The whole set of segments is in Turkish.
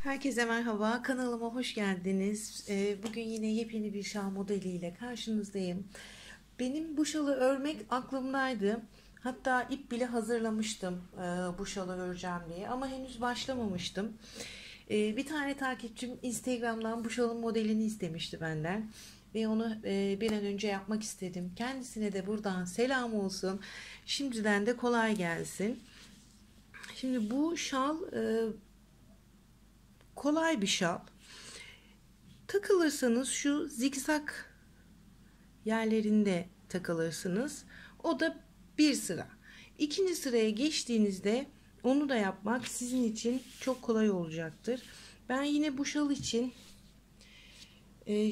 Herkese merhaba, kanalıma hoş geldiniz. Bugün yine yepyeni bir şal modeliyle karşınızdayım. Benim bu şalı örmek aklımdaydı. Hatta ip bile hazırlamıştım bu şalı öreceğim diye ama henüz başlamamıştım. Bir tane takipçim Instagram'dan bu şalın modelini istemişti benden. Ve onu bir an önce yapmak istedim. Kendisine de buradan selam olsun. Şimdiden de kolay gelsin. Şimdi bu şal kolay bir şal. Takılırsanız şu zikzak yerlerinde takılırsınız. O da bir sıra. İkinci sıraya geçtiğinizde onu da yapmak sizin için çok kolay olacaktır. Ben yine bu şal için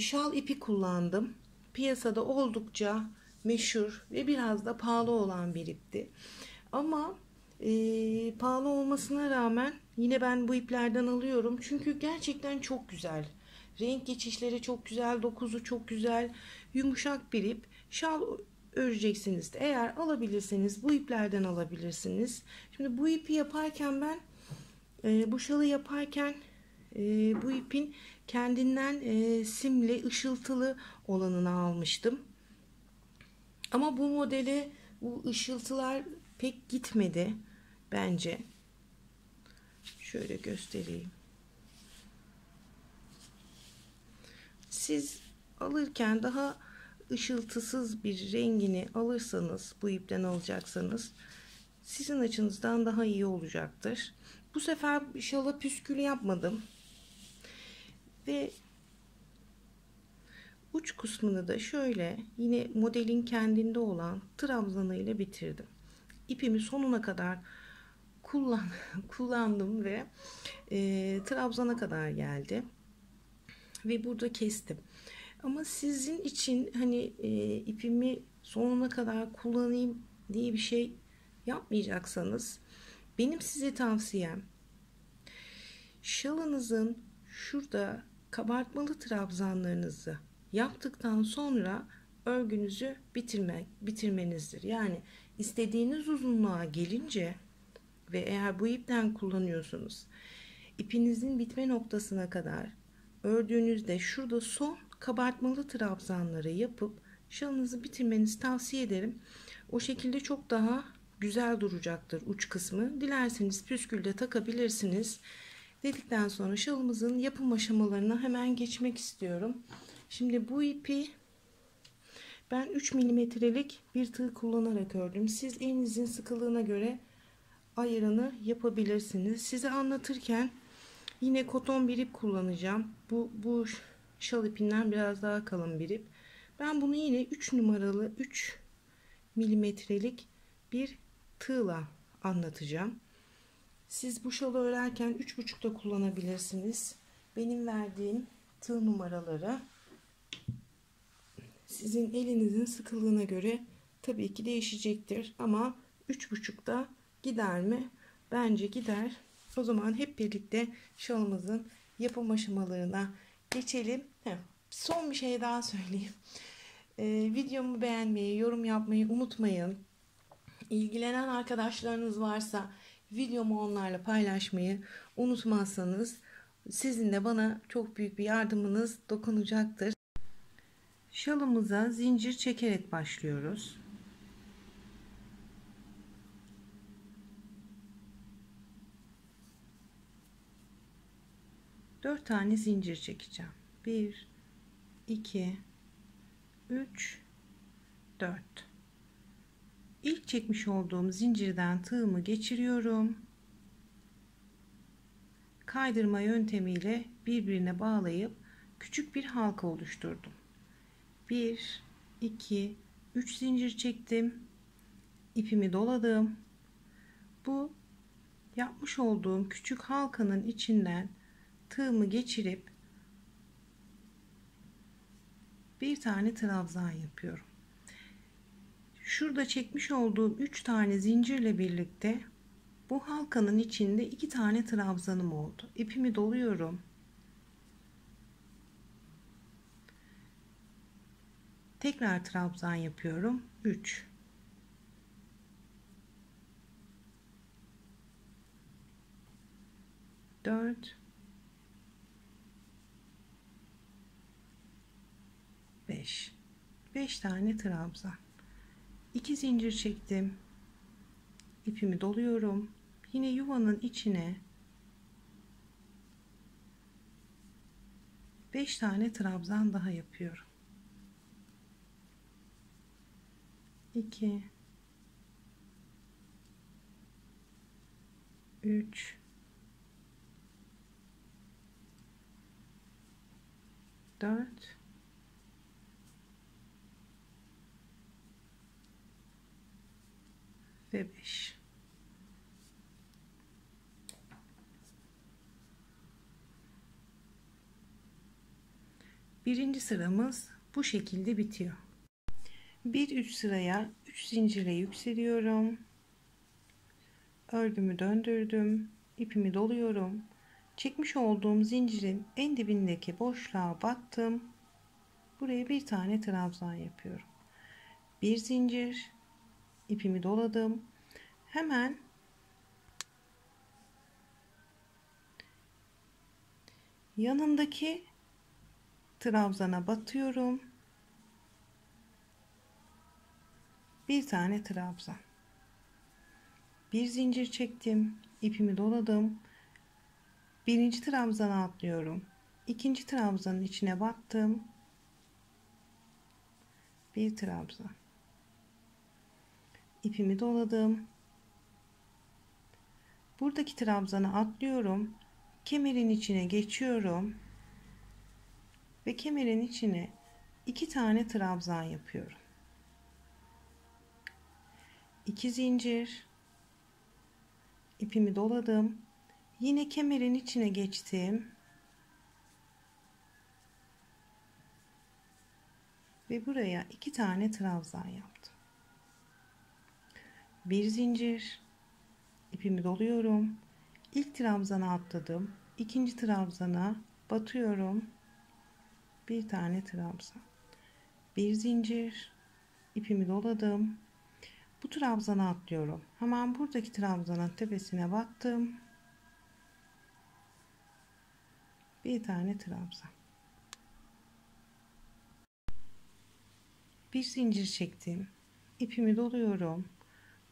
şal ipi kullandım. Piyasada oldukça meşhur ve biraz da pahalı olan bir ipti. Ama pahalı olmasına rağmen yine ben bu iplerden alıyorum. Çünkü gerçekten çok güzel. Renk geçişleri çok güzel, dokuzu çok güzel, yumuşak bir ip. Şal öreceksiniz de eğer alabilirseniz bu iplerden alabilirsiniz. Şimdi bu ipi yaparken ben bu şalı yaparken bu ipin kendinden simli, ışıltılı olanını almıştım. Ama bu modele bu ışıltılar pek gitmedi bence. Şöyle göstereyim. Siz alırken daha ışıltısız bir rengini alırsanız, bu ipten alacaksanız sizin açınızdan daha iyi olacaktır. Bu sefer şala püskül yapmadım. Ve uç kısmını da şöyle yine modelin kendinde olan trabzanı ile bitirdim. İpimi sonuna kadar kullandım ve trabzana kadar geldi ve burada kestim. Ama sizin için hani ipimi sonuna kadar kullanayım diye bir şey yapmayacaksanız benim size tavsiyem şalınızın şurada kabartmalı trabzanlarınızı yaptıktan sonra örgünüzü bitirmenizdir. Yani istediğiniz uzunluğa gelince ve eğer bu ipten kullanıyorsunuz ipinizin bitme noktasına kadar ördüğünüzde şurada son kabartmalı trabzanları yapıp şalınızı bitirmenizi tavsiye ederim. O şekilde çok daha güzel duracaktır uç kısmı. Dilerseniz püskülde takabilirsiniz. Dedikten sonra şalımızın yapım aşamalarına hemen geçmek istiyorum. Şimdi bu ipi ben 3 milimetrelik bir tığ kullanarak ördüm. Siz elinizin sıkılığına göre ayarını yapabilirsiniz. Size anlatırken yine koton bir ip kullanacağım. Bu şal ipinden biraz daha kalın bir ip. Ben bunu yine 3 numaralı 3 milimetrelik bir tığla anlatacağım. Siz bu şalı örerken 3,5 da kullanabilirsiniz. Benim verdiğim tığ numaraları sizin elinizin sıkılığına göre tabii ki değişecektir. Ama 3,5 da gider mi? Bence gider. O zaman hep birlikte şalımızın yapım aşamalarına geçelim. Son bir şey daha söyleyeyim. Videomu beğenmeyi, yorum yapmayı unutmayın. İlgilenen arkadaşlarınız varsa videomu onlarla paylaşmayı unutmazsanız sizin de bana çok büyük bir yardımınız dokunacaktır. Şalımıza zincir çekerek başlıyoruz. Dört tane zincir çekeceğim. 1 2 3 4. İlk çekmiş olduğum zincirden tığımı geçiriyorum. Kaydırma yöntemiyle birbirine bağlayıp küçük bir halka oluşturdum. 1 2 3 zincir çektim. İpimi doladım. Bu yapmış olduğum küçük halkanın içinden tığımı geçirip bir tane trabzan yapıyorum. Şurada çekmiş olduğum 3 tane zincirle birlikte bu halkanın içinde 2 tane trabzanım oldu. İpimi doluyorum. Tekrar trabzan yapıyorum. 3 4 5. 5 tane trabzan. 2 zincir çektim. İpimi doluyorum. Yine yuvanın içine 5 tane trabzan daha yapıyorum. 2 3 4 ve 5. Birinci sıramız bu şekilde bitiyor. Bir üst sıraya 3 zincirle yükseliyorum. Örgümü döndürdüm. İpimi doluyorum. Çekmiş olduğum zincirin en dibindeki boşluğa battım. Buraya bir tane trabzan yapıyorum. Bir zincir, ipimi doladım. Hemen yanındaki trabzana batıyorum. Bir tane trabzan. Bir zincir çektim. İpimi doladım. Birinci trabzana atlıyorum. İkinci trabzanın içine battım. Bir trabzan. İpimi doladım. Buradaki trabzana atlıyorum. Kemerin içine geçiyorum. Ve kemerin içine 2 tane trabzan yapıyorum. 2 zincir. İpimi doladım. Yine kemerin içine geçtim. Ve buraya 2 tane trabzan yaptım. Bir zincir. İpimi doluyorum. İlk trabzana atladım. İkinci trabzana batıyorum. Bir tane trabzan. Bir zincir. İpimi doladım. Bu trabzana atlıyorum. Hemen buradaki trabzanın tepesine battım. Bir tane trabzan. Bir zincir çektim. İpimi doluyorum.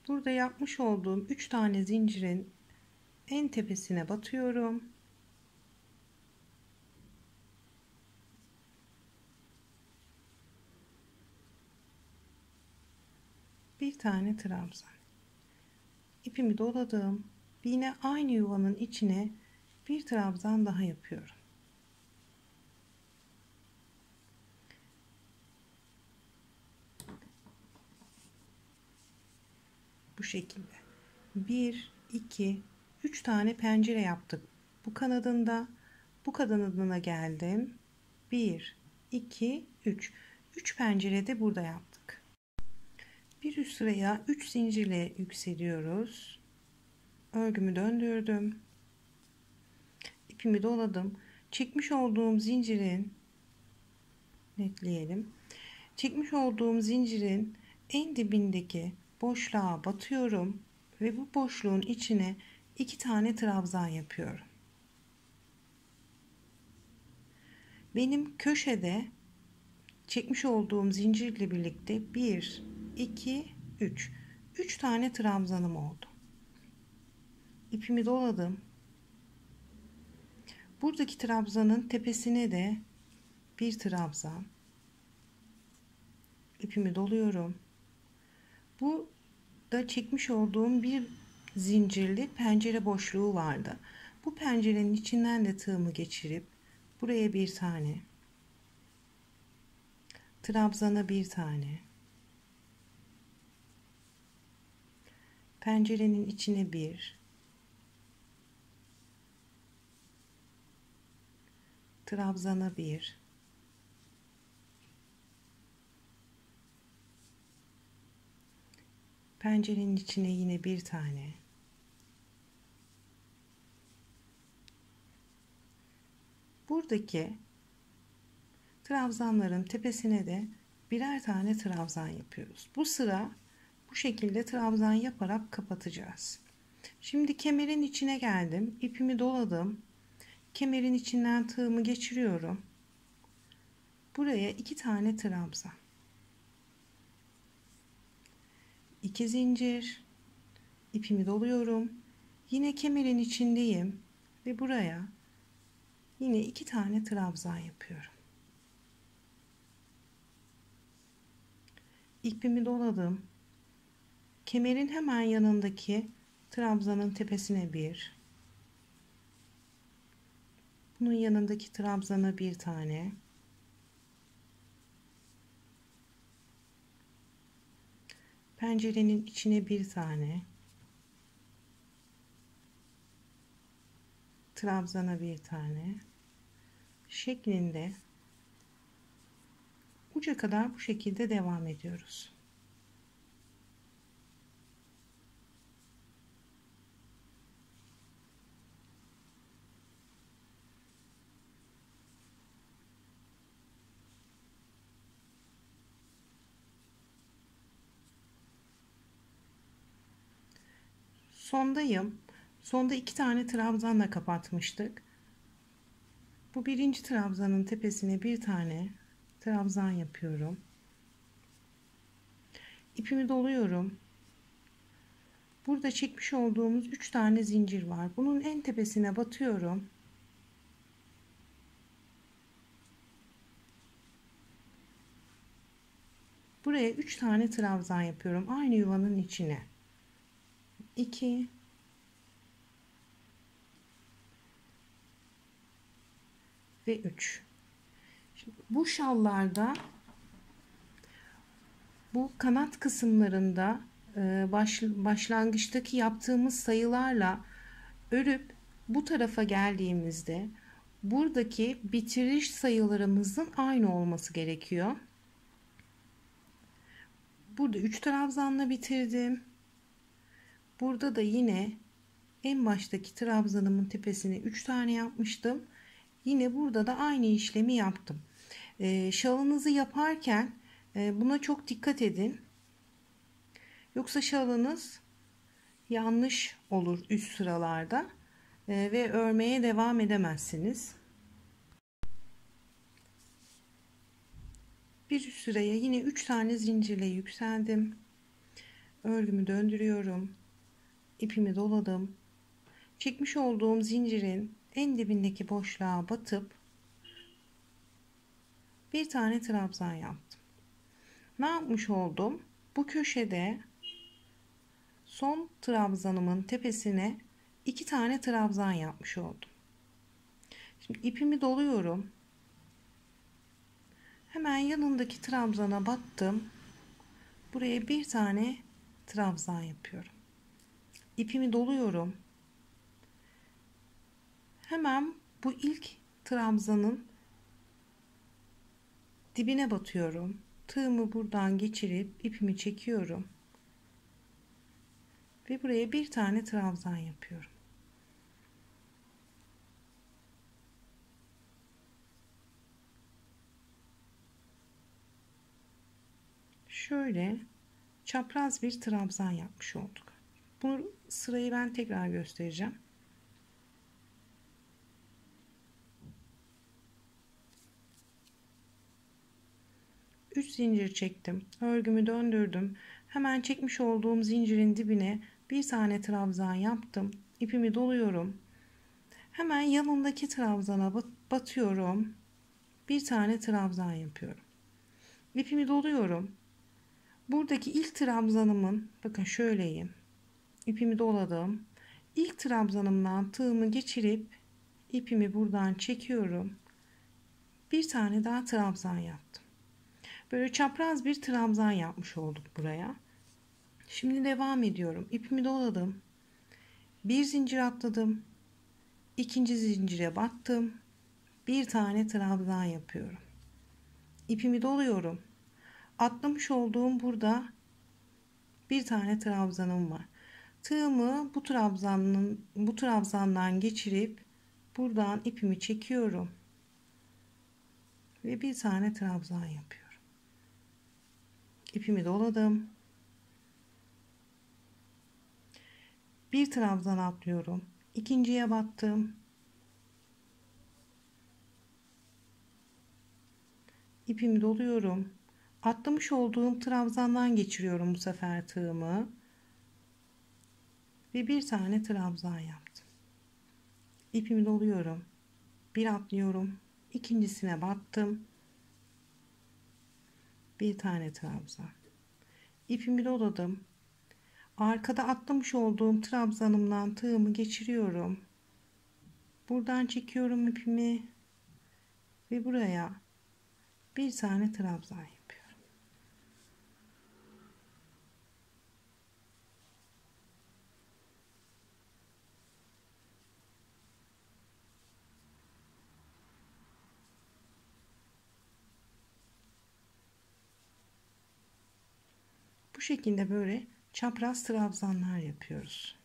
Burada yapmış olduğum 3 tane zincirin en tepesine batıyorum. Bir tane trabzan. İpimi doladım. Yine aynı yuvanın içine bir trabzan daha yapıyorum. Bu şekilde. 1 2 3 tane pencere yaptık. Bu kanadında, bu kanadına geldim. 1 2 3. 3 pencere de burada yaptık. Bir üst sıraya 3 zincirle yükseliyoruz. Örgümü döndürdüm. İpimi doladım. Çekmiş olduğum zincirin netleyelim. Çekmiş olduğum zincirin en dibindeki boşluğa batıyorum ve bu boşluğun içine 2 tane trabzan yapıyorum. Benim köşede çekmiş olduğum zincirle birlikte 1 2 3 3 tane trabzanım oldu. İpimi doladım. Buradaki trabzanın tepesine de bir trabzan. İpimi doluyorum. Bu da çekmiş olduğum bir zincirli pencere boşluğu vardı. Bu pencerenin içinden de tığımı geçirip buraya bir tane, trabzana bir tane, pencerenin içine bir, trabzana bir, pencerenin içine yine bir tane, buradaki trabzanların tepesine de birer tane trabzan yapıyoruz. Bu sıra bu şekilde trabzan yaparak kapatacağız. Şimdi kemerin içine geldim. İpimi doladım. Kemerin içinden tığımı geçiriyorum. Buraya 2 tane trabzan, 2 zincir, ipimi doluyorum. Yine kemerin içindeyim ve buraya yine 2 tane trabzan yapıyorum. İpimi doladım. Kemerin hemen yanındaki trabzanın tepesine bir, bunun yanındaki trabzana bir tane, pencerenin içine bir tane, trabzana bir tane şeklinde uca kadar bu şekilde devam ediyoruz. Sondayım. Sonda 2 tane trabzanla kapatmıştık. Bu birinci trabzanın tepesine bir tane trabzan yapıyorum. İpimi doluyorum. Burada çekmiş olduğumuz 3 tane zincir var. Bunun en tepesine batıyorum. Buraya 3 tane trabzan yapıyorum. Aynı yuvanın içine. 2 ve 3. Şimdi bu şallarda, bu kanat kısımlarında başlangıçtaki yaptığımız sayılarla örüp bu tarafa geldiğimizde buradaki bitiriş sayılarımızın aynı olması gerekiyor. Burada 3 trabzanla bitirdim. Burada da yine en baştaki trabzanımın tepesine 3 tane yapmıştım. Yine burada da aynı işlemi yaptım. Şalınızı yaparken buna çok dikkat edin. Yoksa şalınız yanlış olur üst sıralarda ve örmeye devam edemezsiniz. Bir üst sıraya yine 3 tane zincirle yükseldim. Örgümü döndürüyorum. İpimi doladım. Çekmiş olduğum zincirin en dibindeki boşluğa batıp bir tane trabzan yaptım. Ne yapmış oldum? Bu köşede son trabzanımın tepesine 2 tane trabzan yapmış oldum. Şimdi ipimi doluyorum. Hemen yanındaki trabzana battım. Buraya bir tane trabzan yapıyorum. İpimi doluyorum. Hemen bu ilk trabzanın dibine batıyorum. Tığımı buradan geçirip ipimi çekiyorum. Ve buraya bir tane trabzan yapıyorum. Şöyle çapraz bir trabzan yapmış olduk. Bu sırayı ben tekrar göstereceğim. Üç zincir çektim. Örgümü döndürdüm. Hemen çekmiş olduğum zincirin dibine bir tane trabzan yaptım. İpimi doluyorum. Hemen yanındaki trabzana batıyorum. Bir tane trabzan yapıyorum. İpimi doluyorum. Buradaki ilk trabzanımın, bakın şöyleyim. İpimi doladım. İlk trabzanımdan tığımı geçirip ipimi buradan çekiyorum. Bir tane daha trabzan yaptım. Böyle çapraz bir trabzan yapmış olduk buraya. Şimdi devam ediyorum. İpimi doladım. Bir zincir atladım. İkinci zincire battım. Bir tane trabzan yapıyorum. İpimi doluyorum. Atlamış olduğum burada bir tane trabzanım var. Tığımı bu trabzandan geçirip buradan ipimi çekiyorum ve bir tane trabzan yapıyorum. İpimi doladım. Bir trabzan atlıyorum. İkinciye battım. ipimi doluyorum. Atlamış olduğum trabzandan geçiriyorum bu sefer tığımı ve bir tane trabzan yaptım. İpimi doluyorum. Bir atlıyorum. İkincisine battım. Bir tane trabzan. İpimi doladım. Arkada atlamış olduğum trabzanımdan tığımı geçiriyorum. Buradan çekiyorum ipimi ve buraya bir tane trabzan yapıyorum. Bu şekilde böyle çapraz trabzanlar yapıyoruz.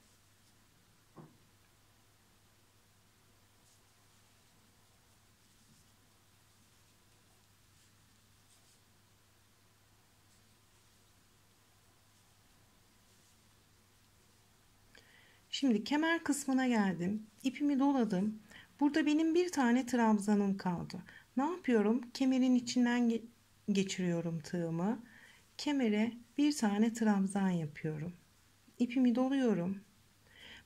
Şimdi kemer kısmına geldim. İpimi doladım. Burada benim bir tane trabzanım kaldı. Ne yapıyorum? Kemerin içinden geçiriyorum tığımı. Kemere bir tane trabzan yapıyorum. İpimi doluyorum.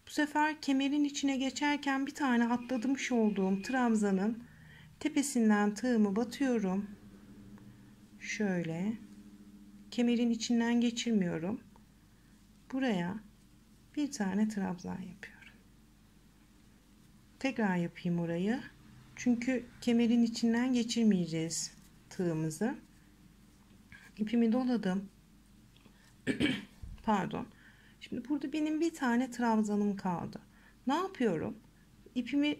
Bu sefer kemerin içine geçerken bir tane atlamış olduğum trabzanın tepesinden tığımı batıyorum. Şöyle kemerin içinden geçirmiyorum. Buraya bir tane trabzan yapıyorum. Tekrar yapayım orayı. Çünkü kemerin içinden geçirmeyeceğiz tığımızı. İpimi doladım. Pardon. Şimdi burada benim bir tane trabzanım kaldı. Ne yapıyorum? İpimi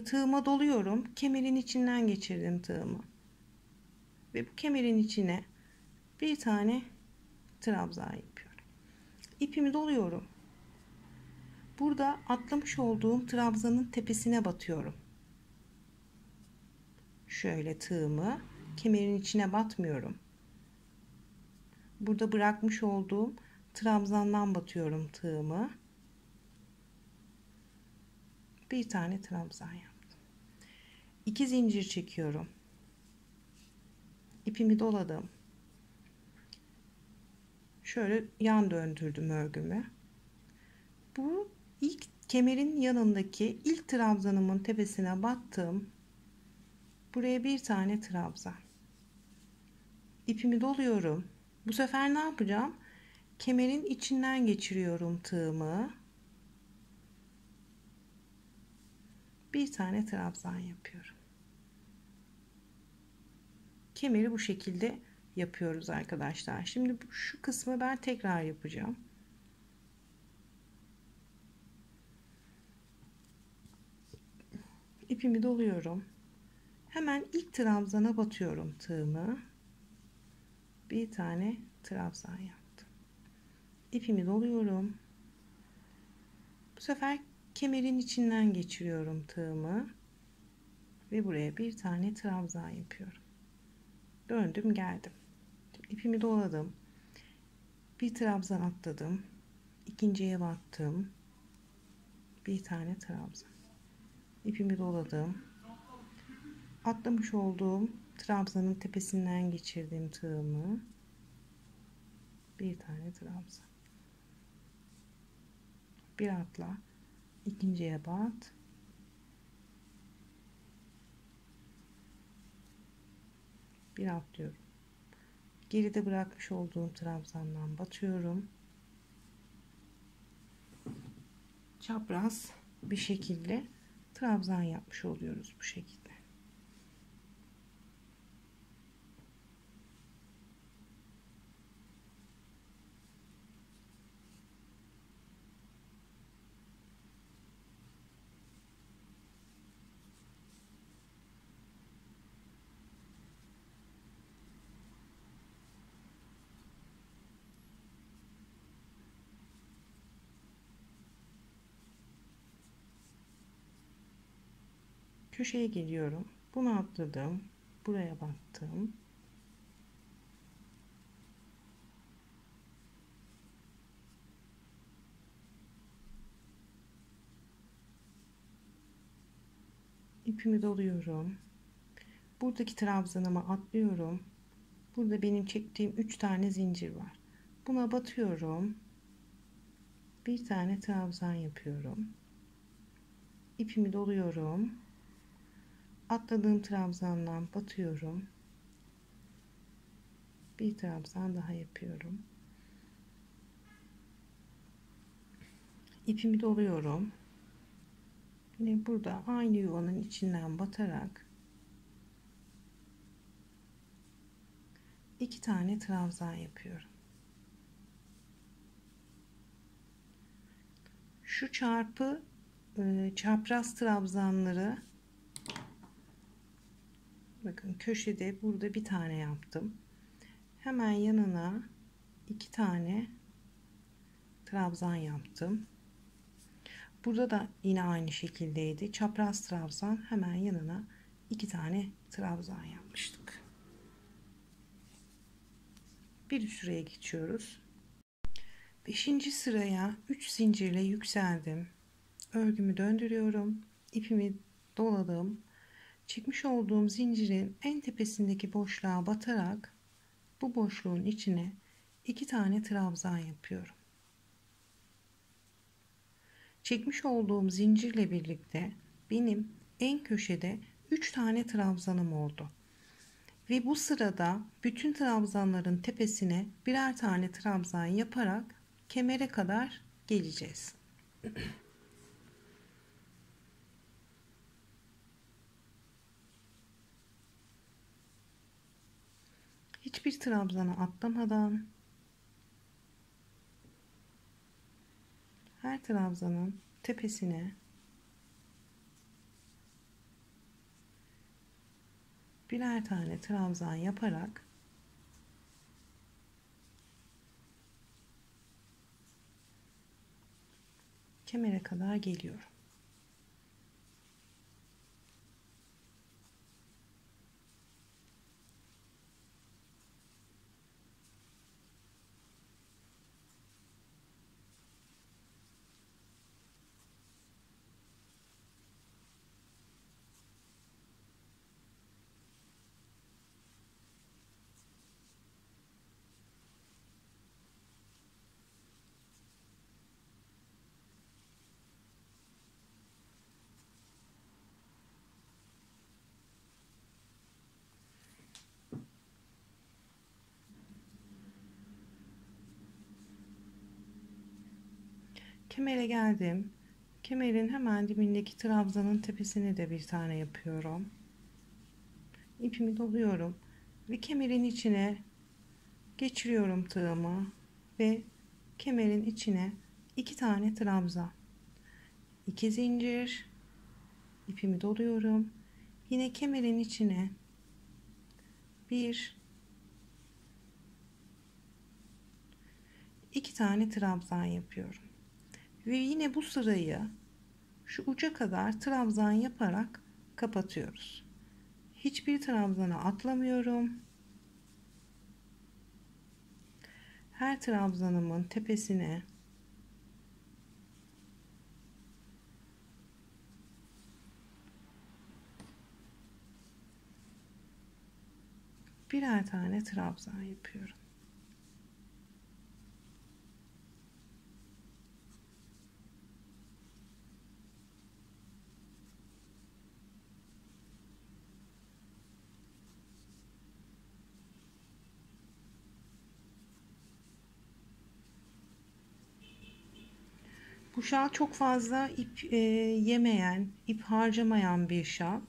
tığıma doluyorum. Kemerin içinden geçirdim tığımı. Ve bu kemerin içine bir tane trabzan yapıyorum. İpimi doluyorum. Burada atlamış olduğum trabzanın tepesine batıyorum. Şöyle tığımı kemerin içine batmıyorum. Burada bırakmış olduğum trabzandan batıyorum tığımı. Bir tane trabzan yaptım. 2 zincir çekiyorum. İpimi doladım. Şöyle yan döndürdüm örgümü. Bu ilk kemerin yanındaki ilk trabzanımın tepesine battım. Buraya bir tane trabzan. İpimi doluyorum. Bu sefer ne yapacağım? Kemerin içinden geçiriyorum tığımı. Bir tane trabzan yapıyorum. Kemeri bu şekilde yapıyoruz arkadaşlar. Şimdi şu kısmı ben tekrar yapacağım. İpimi doluyorum. Hemen ilk trabzana batıyorum tığımı. Bir tane trabzan yaptım. İpimi doluyorum. Bu sefer kemerin içinden geçiriyorum tığımı ve buraya bir tane trabzan yapıyorum. Döndüm geldim. İpimi doladım. Bir trabzan atladım. İkinciye battım. Bir tane trabzan. İpimi doladım. Atlamış olduğum trabzanın tepesinden geçirdim tığımı. Bir tane trabzan. Bir atla. İkinciye bat. Bir atlıyorum. Geride bırakmış olduğum trabzandan batıyorum. Çapraz bir şekilde trabzan yapmış oluyoruz bu şekilde. Köşeye geliyorum. Bunu atladım. Buraya battım. İpimi doluyorum. Buradaki trabzanıma atlıyorum. Burada benim çektiğim 3 tane zincir var. Buna batıyorum. Bir tane trabzan yapıyorum. İpimi doluyorum. Atladığım trabzandan batıyorum. Bir trabzan daha yapıyorum. İpimi doluyorum. Yine burada aynı yuvanın içinden batarak 2 tane trabzan yapıyorum. Şu çapraz trabzanları, bakın köşede burada bir tane yaptım. Hemen yanına 2 tane trabzan yaptım. Burada da yine aynı şekildeydi. Çapraz trabzan, hemen yanına 2 tane trabzan yapmıştık. Bir üst sıraya geçiyoruz. 5. sıraya 3 zincirle yükseldim. Örgümü döndürüyorum. İpimi doladım. Çekmiş olduğum zincirin en tepesindeki boşluğa batarak bu boşluğun içine 2 tane trabzan yapıyorum. Çekmiş olduğum zincirle birlikte benim en köşede 3 tane trabzanım oldu. Ve bu sırada bütün trabzanların tepesine birer tane trabzan yaparak kemere kadar geleceğiz. Hiçbir trabzana atlamadan her trabzanın tepesine birer tane trabzan yaparak kemere kadar geliyorum. Kemere geldim. Kemerin hemen dibindeki trabzanın tepesine de bir tane yapıyorum. İpimi doluyorum ve kemerin içine geçiriyorum tığımı ve kemerin içine 2 tane trabzan, 2 zincir, ipimi doluyorum. Yine kemerin içine 2 tane trabzan yapıyorum. Ve yine bu sırayı şu uca kadar trabzan yaparak kapatıyoruz. Hiçbir trabzana atlamıyorum. Her trabzanımın tepesine birer tane trabzan yapıyorum. Bu şal çok fazla ip yemeyen, ip harcamayan bir şal.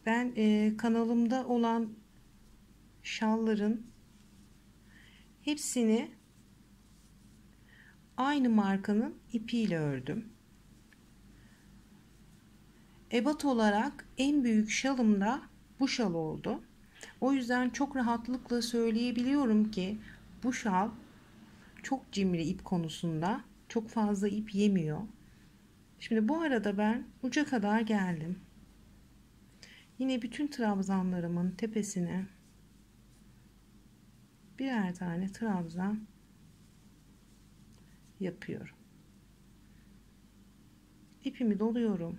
Ben kanalımda olan şalların hepsini aynı markanın ipiyle ördüm. Ebat olarak en büyük şalım da bu şal oldu. O yüzden çok rahatlıkla söyleyebiliyorum ki bu şal çok cimri ip konusunda. Çok fazla ip yemiyor. Şimdi bu arada ben uca kadar geldim. Yine bütün trabzanlarımın tepesine birer tane trabzan yapıyorum. İpimi doluyorum.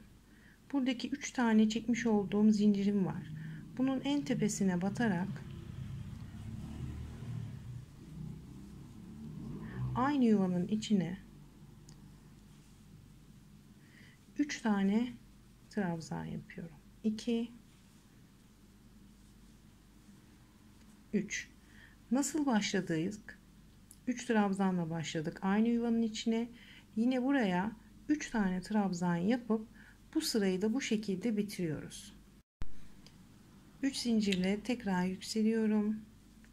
buradaki 3 tane çekmiş olduğum zincirim var. Bunun en tepesine batarak aynı yuvanın içine 3 tane trabzan yapıyorum. 2 3. Nasıl başladık? 3 trabzanla başladık. Aynı yuvanın içine yine buraya 3 tane trabzan yapıp bu sırayı da bu şekilde bitiriyoruz. 3 zincirle tekrar yükseliyorum.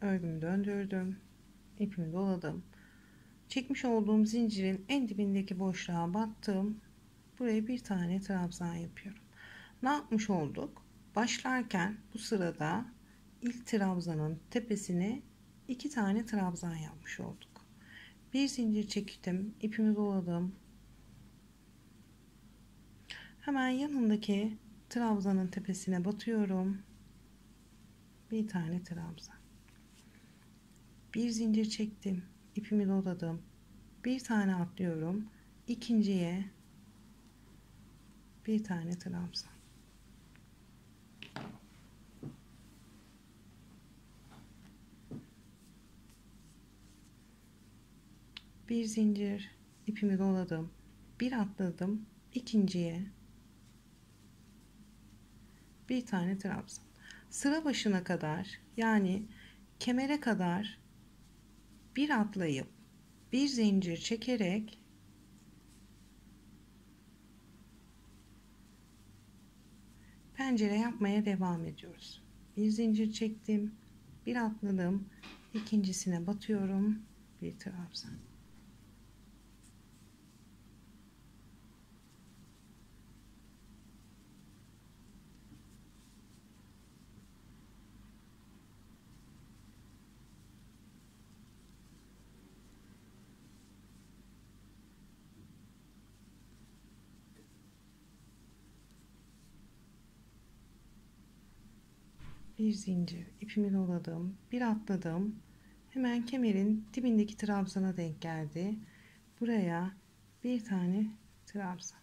Örgümü döndürdüm. İpimi doladım. Çekmiş olduğum zincirin en dibindeki boşluğa battım. Buraya bir tane trabzan yapıyorum. Ne yapmış olduk? Başlarken bu sırada ilk trabzanın tepesine 2 tane trabzan yapmış olduk. Bir zincir çektim, ipimi doladım. Hemen yanındaki trabzanın tepesine batıyorum. Bir tane trabzan. Bir zincir çektim, ipimi doladım. Bir tane atlıyorum. İkinciye bir tane trabzan. Bir zincir, ipimi doladım. Bir atladım. İkinciye bir tane trabzan. Sıra başına kadar, yani kemere kadar bir atlayıp bir zincir çekerek pencere yapmaya devam ediyoruz. Bir zincir çektim, bir atladım, ikincisine batıyorum, bir trabzan. Bir zincir, ipimi doladım, bir atladım. Hemen kemerin dibindeki trabzana denk geldi. Buraya bir tane trabzan.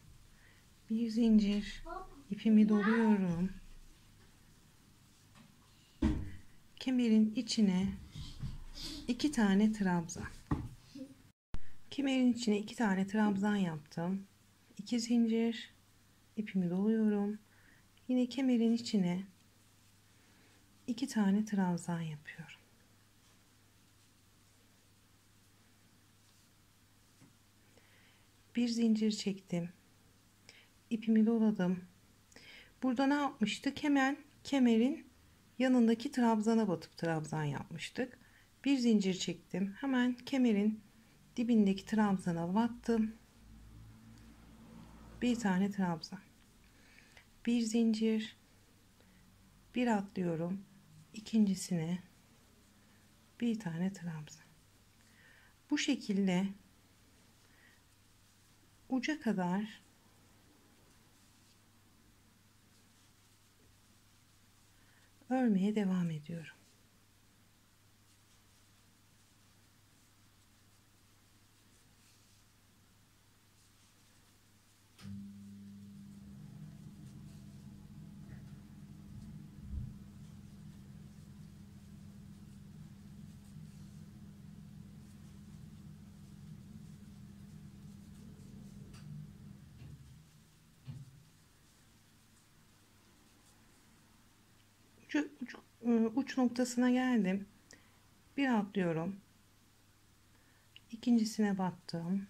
Bir zincir, ipimi doluyorum. Kemerin içine 2 tane trabzan. Kemerin içine 2 tane trabzan yaptım. 2 zincir, ipimi doluyorum. Yine kemerin içine 2 tane trabzan yapıyorum. Bir zincir çektim. İpimi doladım. Burada ne yapmıştık? Hemen kemerin yanındaki trabzana batıp trabzan yapmıştık. Bir zincir çektim. Hemen kemerin dibindeki trabzana battım. Bir tane trabzan. Bir zincir. Bir atlıyorum. İkincisine bir tane trabzan. Bu şekilde uca kadar örmeye devam ediyorum. Uç noktasına geldim. Bir atlıyorum. İkincisine battım.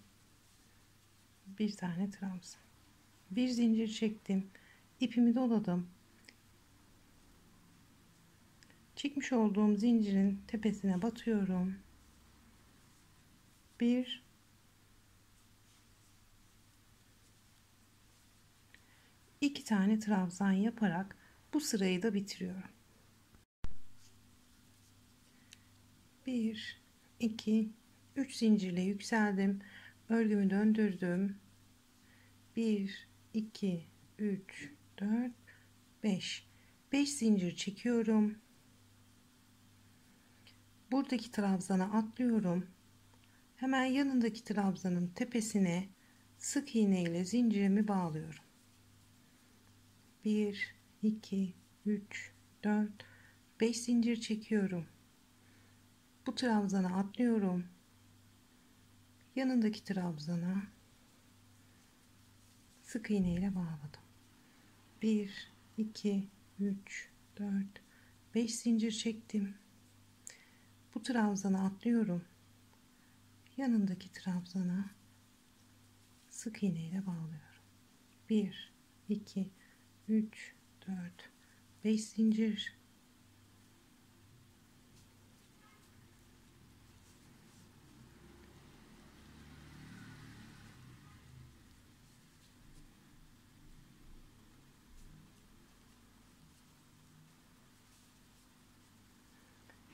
Bir tane trabzan. Bir zincir çektim. İpimi doladım. Çekmiş olduğum zincirin tepesine batıyorum. Bir, iki tane trabzan yaparak bu sırayı da bitiriyorum. 1 2 3 zincirle yükseldim. Örgümü döndürdüm. 1 2 3 4 5 zincir çekiyorum. Buradaki trabzana atlıyorum. Hemen yanındaki trabzanın tepesine sık iğne ile zincirimi bağlıyorum. 1, 2, 3, 4, 5 zincir çekiyorum. Bu trabzana atlıyorum. Yanındaki trabzana sık iğne ile bağladım. 1, 2, 3, 4, 5 zincir çektim. Bu trabzana atlıyorum. Yanındaki trabzana sık iğne ile bağlıyorum. 1, 2, 3, 4, 5 zincir.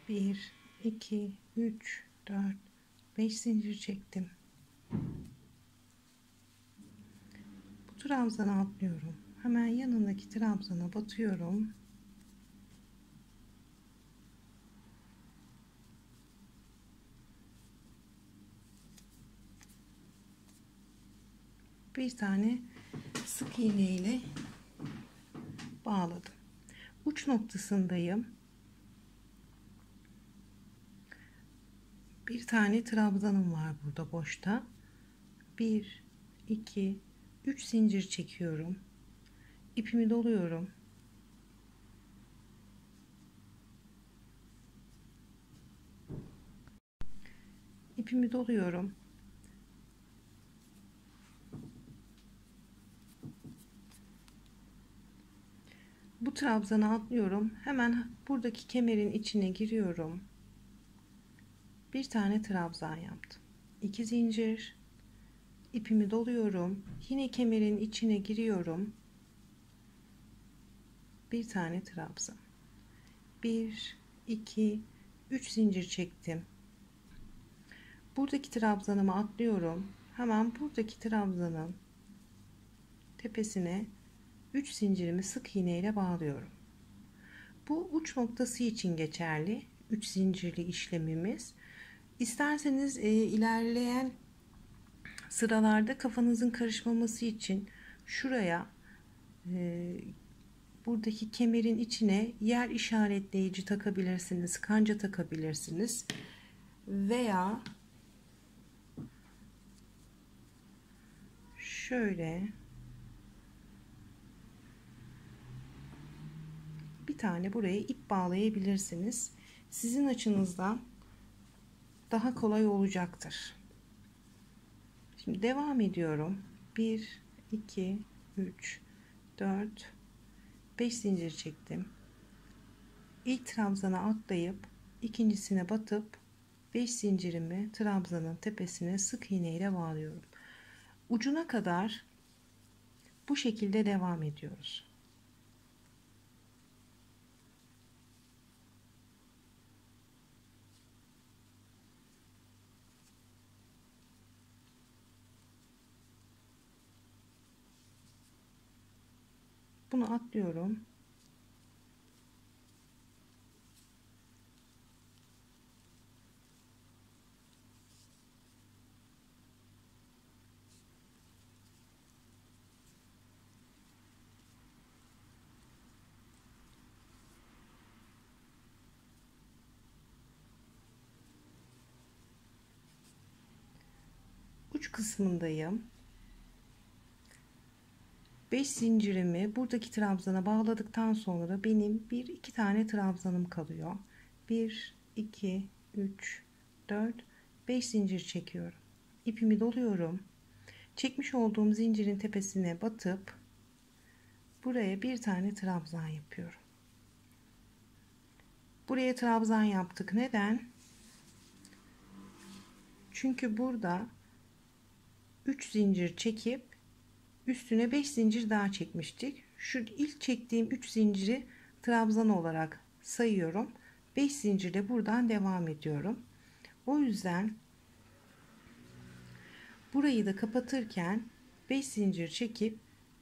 Bir, iki, üç, dört, 5 zincir çektim. Bu trabzana atlıyorum. Hemen yanındaki trabzana batıyorum. Bir tane sık iğne ile bağladım. Uç noktasındayım. Bir tane trabzanım var burada boşta. 1, 2, 3 zincir çekiyorum. İpimi doluyorum. İpimi doluyorum. Bu trabzana atlıyorum. Hemen buradaki kemerin içine giriyorum. Bir tane trabzan yaptım. 2 zincir. İpimi doluyorum. Yine kemerin içine giriyorum. Bir tane trabzan. 1, 2, 3 zincir çektim. Buradaki trabzanımı atlıyorum. Hemen buradaki trabzanın tepesine 3 zincirimi sık iğne ile bağlıyorum. Bu uç noktası için geçerli 3 zincirli işlemimiz. İsterseniz ilerleyen sıralarda kafanızın karışmaması için şuraya buradaki kemerin içine yer işaretleyici takabilirsiniz, kanca takabilirsiniz veya şöyle bir tane buraya ip bağlayabilirsiniz. Sizin açınızdan daha kolay olacaktır. Şimdi devam ediyorum. 1, 2, 3, 4, 5 zincir çektim. İlk trabzana atlayıp ikincisine batıp 5 zincirimi trabzanın tepesine sık iğne ile bağlıyorum. Ucuna kadar bu şekilde devam ediyoruz. Bunu atlıyorum. Uç kısmındayım. 5 zincirimi buradaki trabzana bağladıktan sonra benim 1-2 tane trabzanım kalıyor. 1, 2, 3, 4, 5 zincir çekiyorum. İpimi doluyorum. Çekmiş olduğum zincirin tepesine batıp buraya bir tane trabzan yapıyorum. Buraya trabzan yaptık. Neden? Çünkü burada 3 zincir çekip üstüne 5 zincir daha çekmiştik. Şu ilk çektiğim 3 zinciri trabzan olarak sayıyorum. 5 zincirle buradan devam ediyorum. O yüzden burayı da kapatırken 5 zincir çekip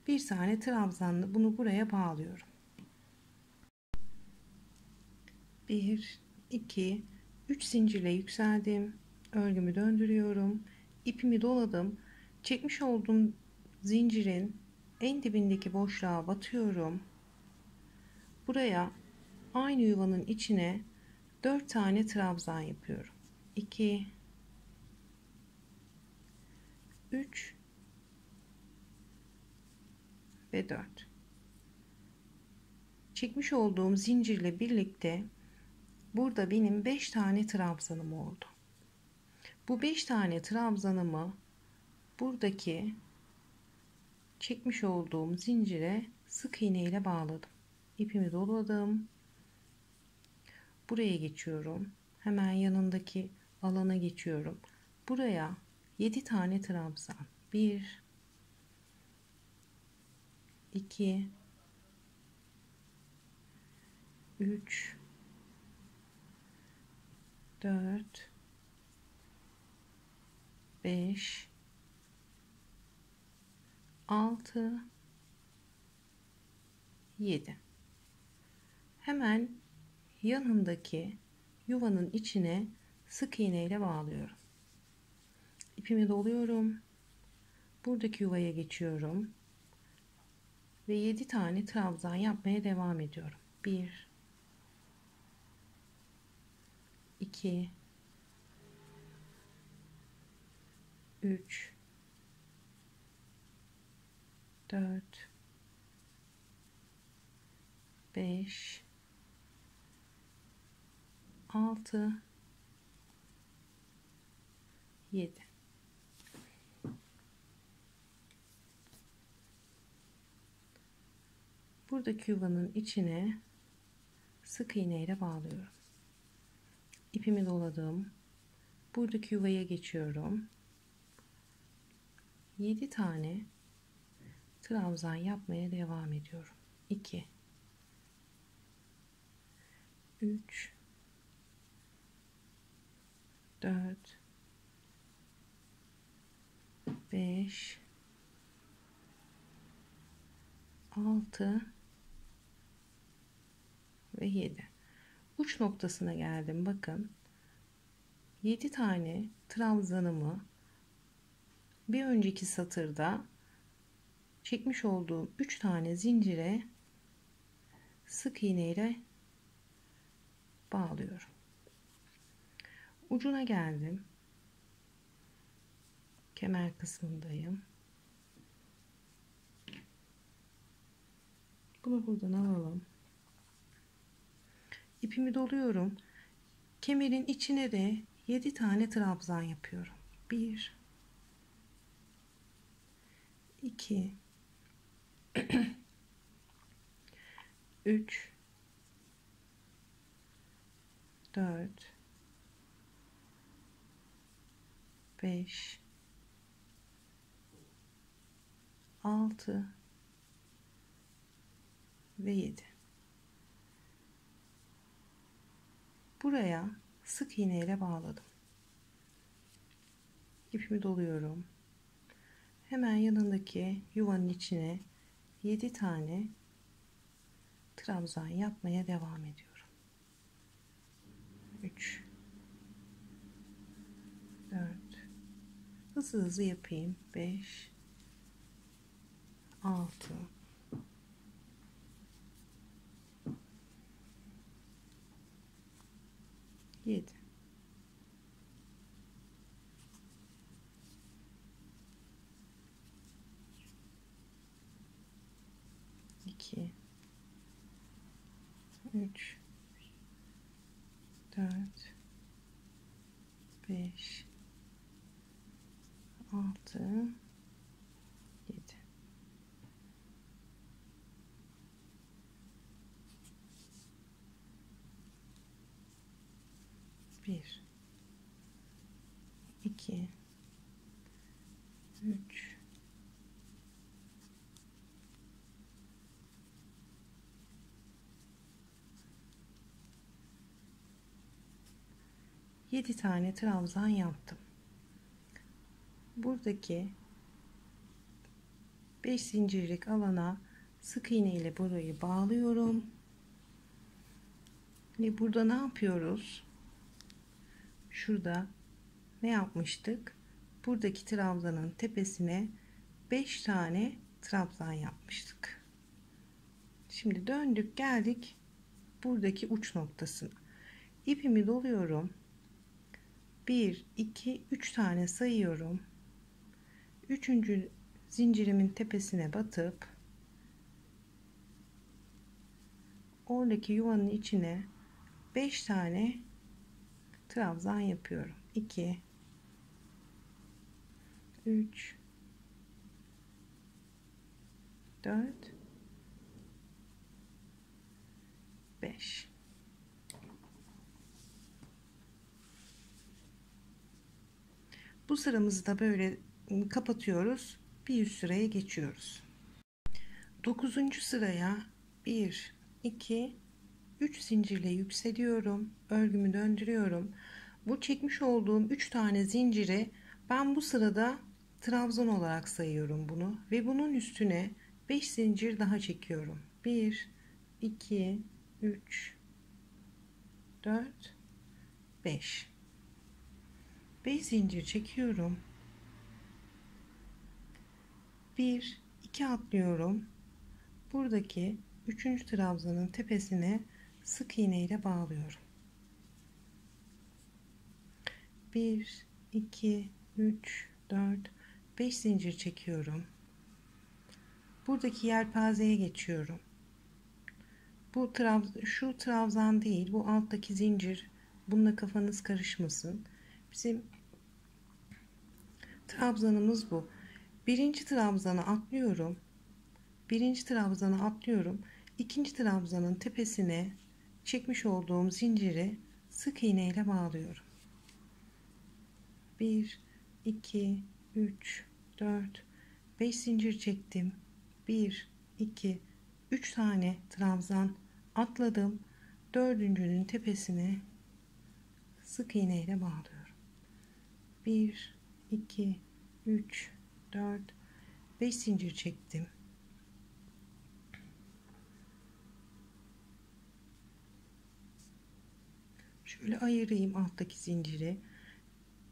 bir tane trabzanla bunu buraya bağlıyorum. 1, 2, 3 zincirle yükseldim. Örgümü döndürüyorum. İpimi doladım. Çekmiş olduğum zincirin En dibindeki boşluğa batıyorum. Buraya aynı yuvanın içine 4 tane trabzan yapıyorum. 2 3 ve 4. Çekmiş olduğum zincirle birlikte burada benim 5 tane trabzanım oldu. Bu 5 tane trabzanımı buradaki çekmiş olduğum zincire sık iğne ile bağladım. İpimi doladım. Buraya geçiyorum. Hemen yanındaki alana geçiyorum. Buraya 7 tane trabzan. 1 2 3 4 5 6 7. Hemen yanındaki yuvanın içine sık iğne ile bağlıyorum. İpimi doluyorum. Buradaki yuvaya geçiyorum. Ve 7 tane trabzan yapmaya devam ediyorum. 1 2 3 4 5 6 7. Buradaki yuvanın içine sık iğne ile bağlıyorum. İpimi doladım. Buradaki yuvaya geçiyorum. 7 tane trabzan yapmaya devam ediyorum. 2 3 4 5 6 ve 7. Uç noktasına geldim. Bakın 7 tane trabzanımı bir önceki satırda çekmiş olduğum 3 tane zincire sık iğne ile bağlıyorum. Ucuna geldim. Kemer kısmındayım. Bunu buradan alalım. İpimi doluyorum. Kemerin içine de 7 tane trabzan yapıyorum. 1 2 3 4 5 6 ve 7. Buraya sık iğne ile bağladım. İpimi doluyorum. Hemen yanındaki yuvanın içine 7 tane trabzan yapmaya devam ediyorum. 3 4 hızlı hızlı yapayım. 5 6 7. İki, üç, dört, beş, altı, yedi. Bir, iki, üç, 7 tane trabzan yaptım. Buradaki 5 zincirlik alana sık iğne ile burayı bağlıyorum. Ve burada ne yapıyoruz? Şurada ne yapmıştık? Buradaki trabzanın tepesine 5 tane trabzan yapmıştık. Şimdi döndük geldik buradaki uç noktasına. İpimi doluyorum. 1 2 3 tane sayıyorum. Üçüncü zincirimin tepesine batıp oradaki yuvanın içine 5 tane trabzan yapıyorum. 2 3 4 5. Bu sıramızı da böyle kapatıyoruz. Bir üst sıraya geçiyoruz. 9. sıraya 1 2 3 zincirle yükseliyorum. Örgümü döndürüyorum. Bu çekmiş olduğum 3 tane zinciri ben bu sırada trabzan olarak sayıyorum bunu ve bunun üstüne 5 zincir daha çekiyorum. 1 2 3 4 5. 5 zincir çekiyorum. 1 2 atlıyorum. Buradaki 3. trabzanın tepesine sık iğne ile bağlıyorum. 1 2 3 4 5 zincir çekiyorum. Buradaki yelpazeye geçiyorum. Bu şu trabzan değil, bu alttaki zincir. Bununla kafanız karışmasın. Bizim trabzanımız bu. Birinci trabzana atlıyorum. Birinci trabzana atlıyorum. İkinci trabzanın tepesine çekmiş olduğum zinciri sık iğne ile bağlıyorum. 1 2 3 4 5 zincir çektim. 1 2 3 tane trabzan atladım. Dördüncünün tepesine sık iğne ile bağlıyorum. 1 2 3 4 5 zincir çektim. Şöyle ayırayım alttaki zinciri.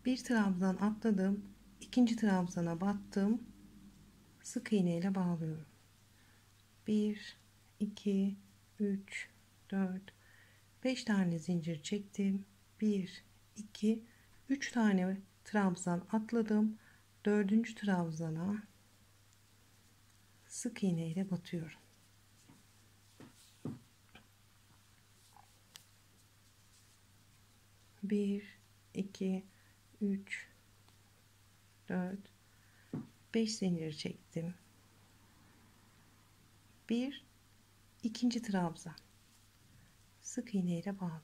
Bir trabzan atladım. İkinci trabzana battım. Sık iğne ile bağlıyorum. 1 2 3 4 5 tane zincir çektim. 1 2 3 tane trabzan atladım. Dördüncü trabzana sık iğne ile batıyorum. 1 2 3 4 5 zincir çektim. Bir ikinci trabzan sık iğne ile bağlıyorum.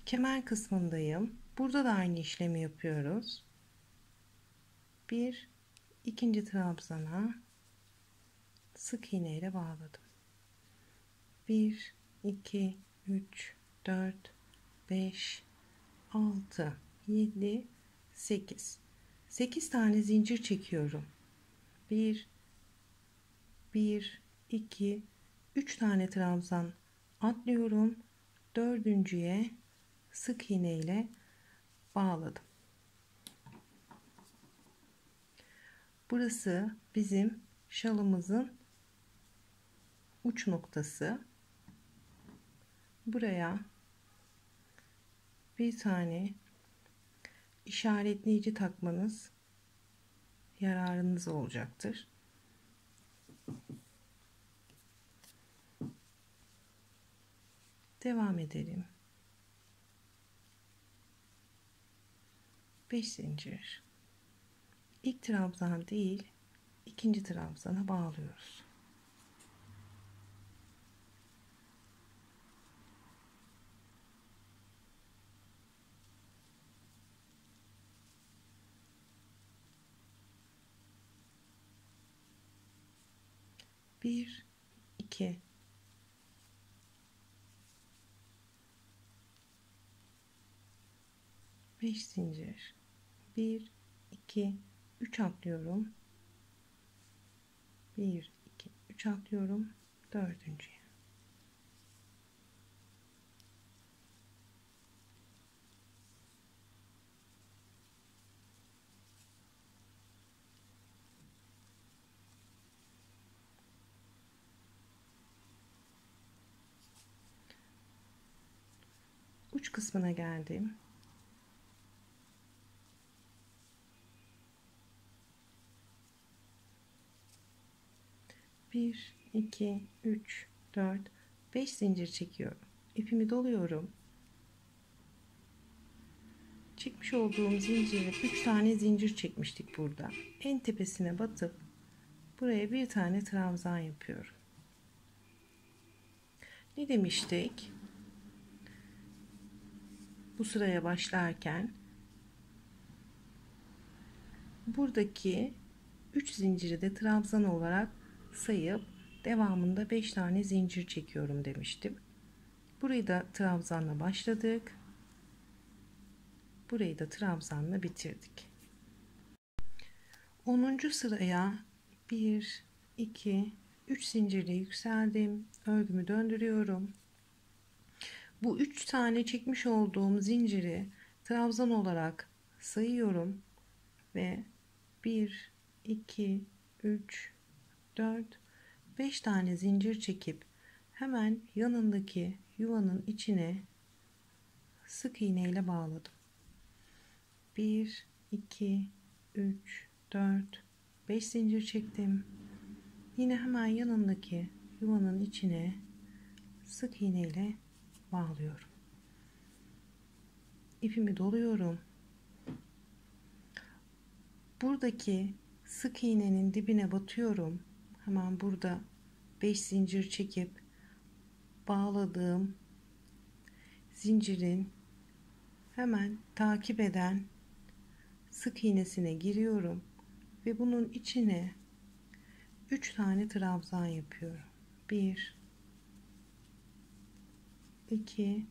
Kemer kısmındayım. Burada da aynı işlemi yapıyoruz. Bir ikinci trabzana sık iğne ile bağladım. 1 2 3 4 5 6 7 8 8 tane zincir çekiyorum. 1 1 2 3 tane trabzan atlıyorum. Dördüncüye sık iğne ile bağladım. Burası bizim şalımızın uç noktası. Buraya bir tane işaretleyici takmanız yararınız olacaktır. Devam edelim. 5 zincir. İlk trabzan değil, ikinci trabzana bağlıyoruz. Bir, iki, 5 zincir. 1 2 3 atlıyorum. 1 2 3 atlıyorum dördüncüye. Uç kısmına geldim. Bir, iki, üç, dört, 5 zincir çekiyorum. İpimi doluyorum. Çekmiş olduğum zinciri 3 tane zincir çekmiştik burada. En tepesine batıp buraya bir tane trabzan yapıyorum. Ne demiştik? Bu sıraya başlarken buradaki 3 zinciri de trabzan olarak sayıp devamında 5 tane zincir çekiyorum demiştim. Burayı da trabzanla başladık. Burayı da trabzanla bitirdik. 10. sıraya 1 2 3 zincirle yükseldim. Örgümü döndürüyorum. Bu 3 tane çekmiş olduğum zinciri trabzan olarak sayıyorum ve 1 2 3 4 5 tane zincir çekip hemen yanındaki yuvanın içine sık iğne ile bağladım. 1 2 3 4 5 zincir çektim. Yine hemen yanındaki yuvanın içine sık iğne ile bağlıyorum. İpimi doluyorum. Buradaki sık iğnenin dibine batıyorum. Hemen burada 5 zincir çekip bağladığım zincirin hemen takip eden sık iğnesine giriyorum ve bunun içine 3 tane trabzan yapıyorum. 1 2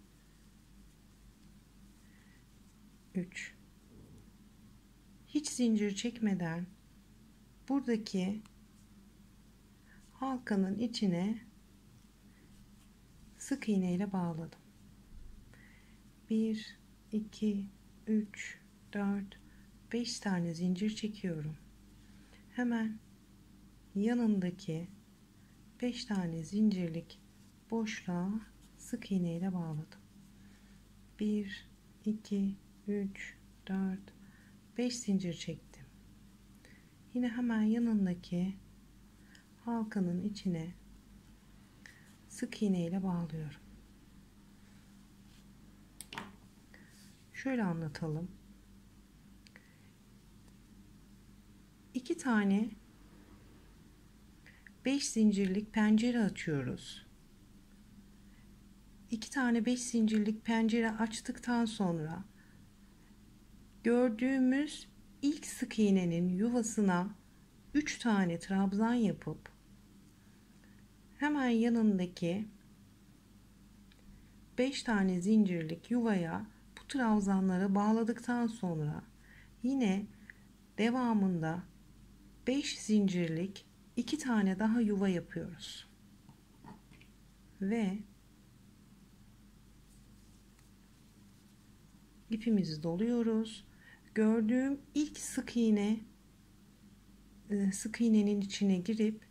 3. Hiç zincir çekmeden buradaki halkanın içine sık iğne ile bağladım. 1 2 3 4 5 tane zincir çekiyorum. Hemen yanındaki 5 tane zincirlik boşluğa sık iğne ile bağladım. 1 2 3 4 5 zincir çektim. Yine hemen yanındaki halkanın içine sık iğne ile bağlıyorum. Şöyle anlatalım. 2 tane 5 zincirlik pencere açıyoruz. 2 tane 5 zincirlik pencere açtıktan sonra gördüğümüz ilk sık iğnenin yuvasına 3 tane trabzan yapıp hemen yanındaki 5 tane zincirlik yuvaya bu trabzanları bağladıktan sonra yine devamında 5 zincirlik 2 tane daha yuva yapıyoruz ve ipimizi doluyoruz. Gördüğüm ilk sık iğnenin içine girip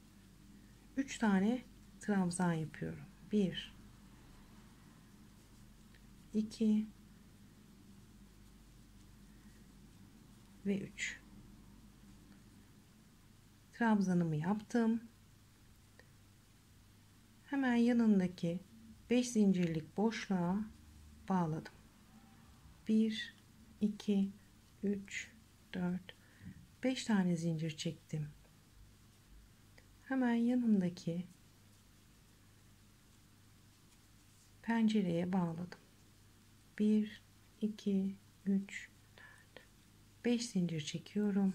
3 tane trabzan yapıyorum. 1 2 ve 3. Trabzanımı yaptım. Hemen yanındaki 5 zincirlik boşluğa bağladım. 1 2 3 4 5 tane zincir çektim. Hemen yanındaki pencereye bağladım. 1 2 3 4 5 zincir çekiyorum.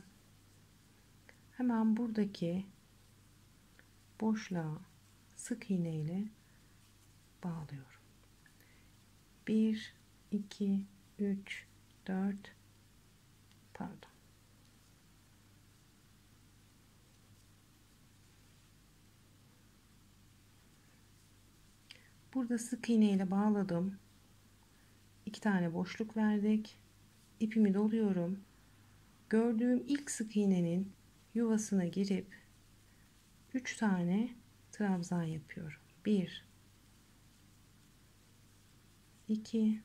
Hemen buradaki boşluğa sık iğne ile bağlıyorum. 1 2 3 4 pardon Burada sık iğne ile bağladım. 2 tane boşluk verdik. İpimi doluyorum. Gördüğüm ilk sık iğnenin yuvasına girip 3 tane trabzan yapıyorum. 1 2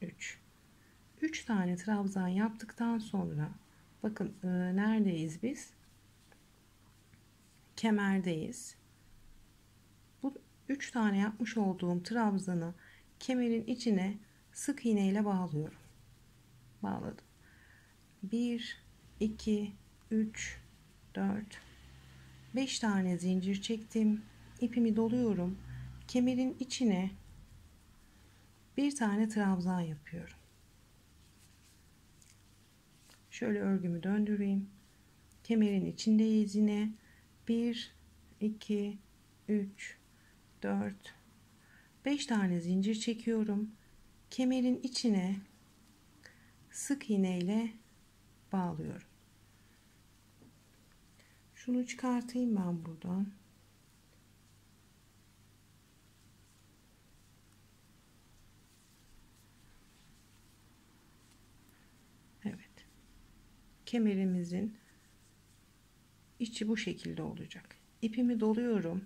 3 3 tane trabzan yaptıktan sonra bakın neredeyiz biz? Kemerdeyiz. Bu 3 tane yapmış olduğum trabzanı kemerin içine sık iğne ile bağlıyorum. Bağladım. 1 2 3 4 5 tane zincir çektim. İpimi doluyorum. Kemerin içine bir tane trabzan yapıyorum. Şöyle örgümü döndüreyim. Kemerin içindeyiz yine. 1 2 3 4 5 tane zincir çekiyorum. Kemerin içine sık iğne ile bağlıyorum. Şunu çıkartayım ben buradan. Evet. Kemerimizin içi bu şekilde olacak. İpimi doluyorum.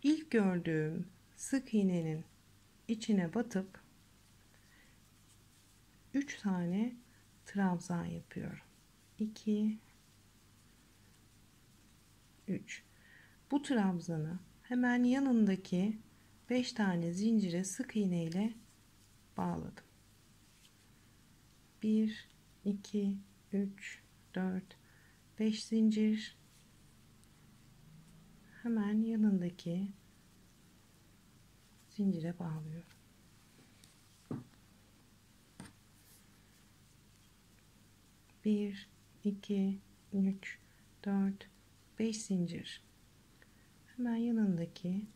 İlk gördüğüm sık iğnenin içine batıp 3 tane trabzan yapıyorum. 2 3. Bu trabzanı hemen yanındaki 5 tane zincire sık iğne ile bağladım. 1 2 3 4 5 zincir, hemen yanındaki zincire bağlıyorum. 1 2 3 4 5 zincir, hemen yanındaki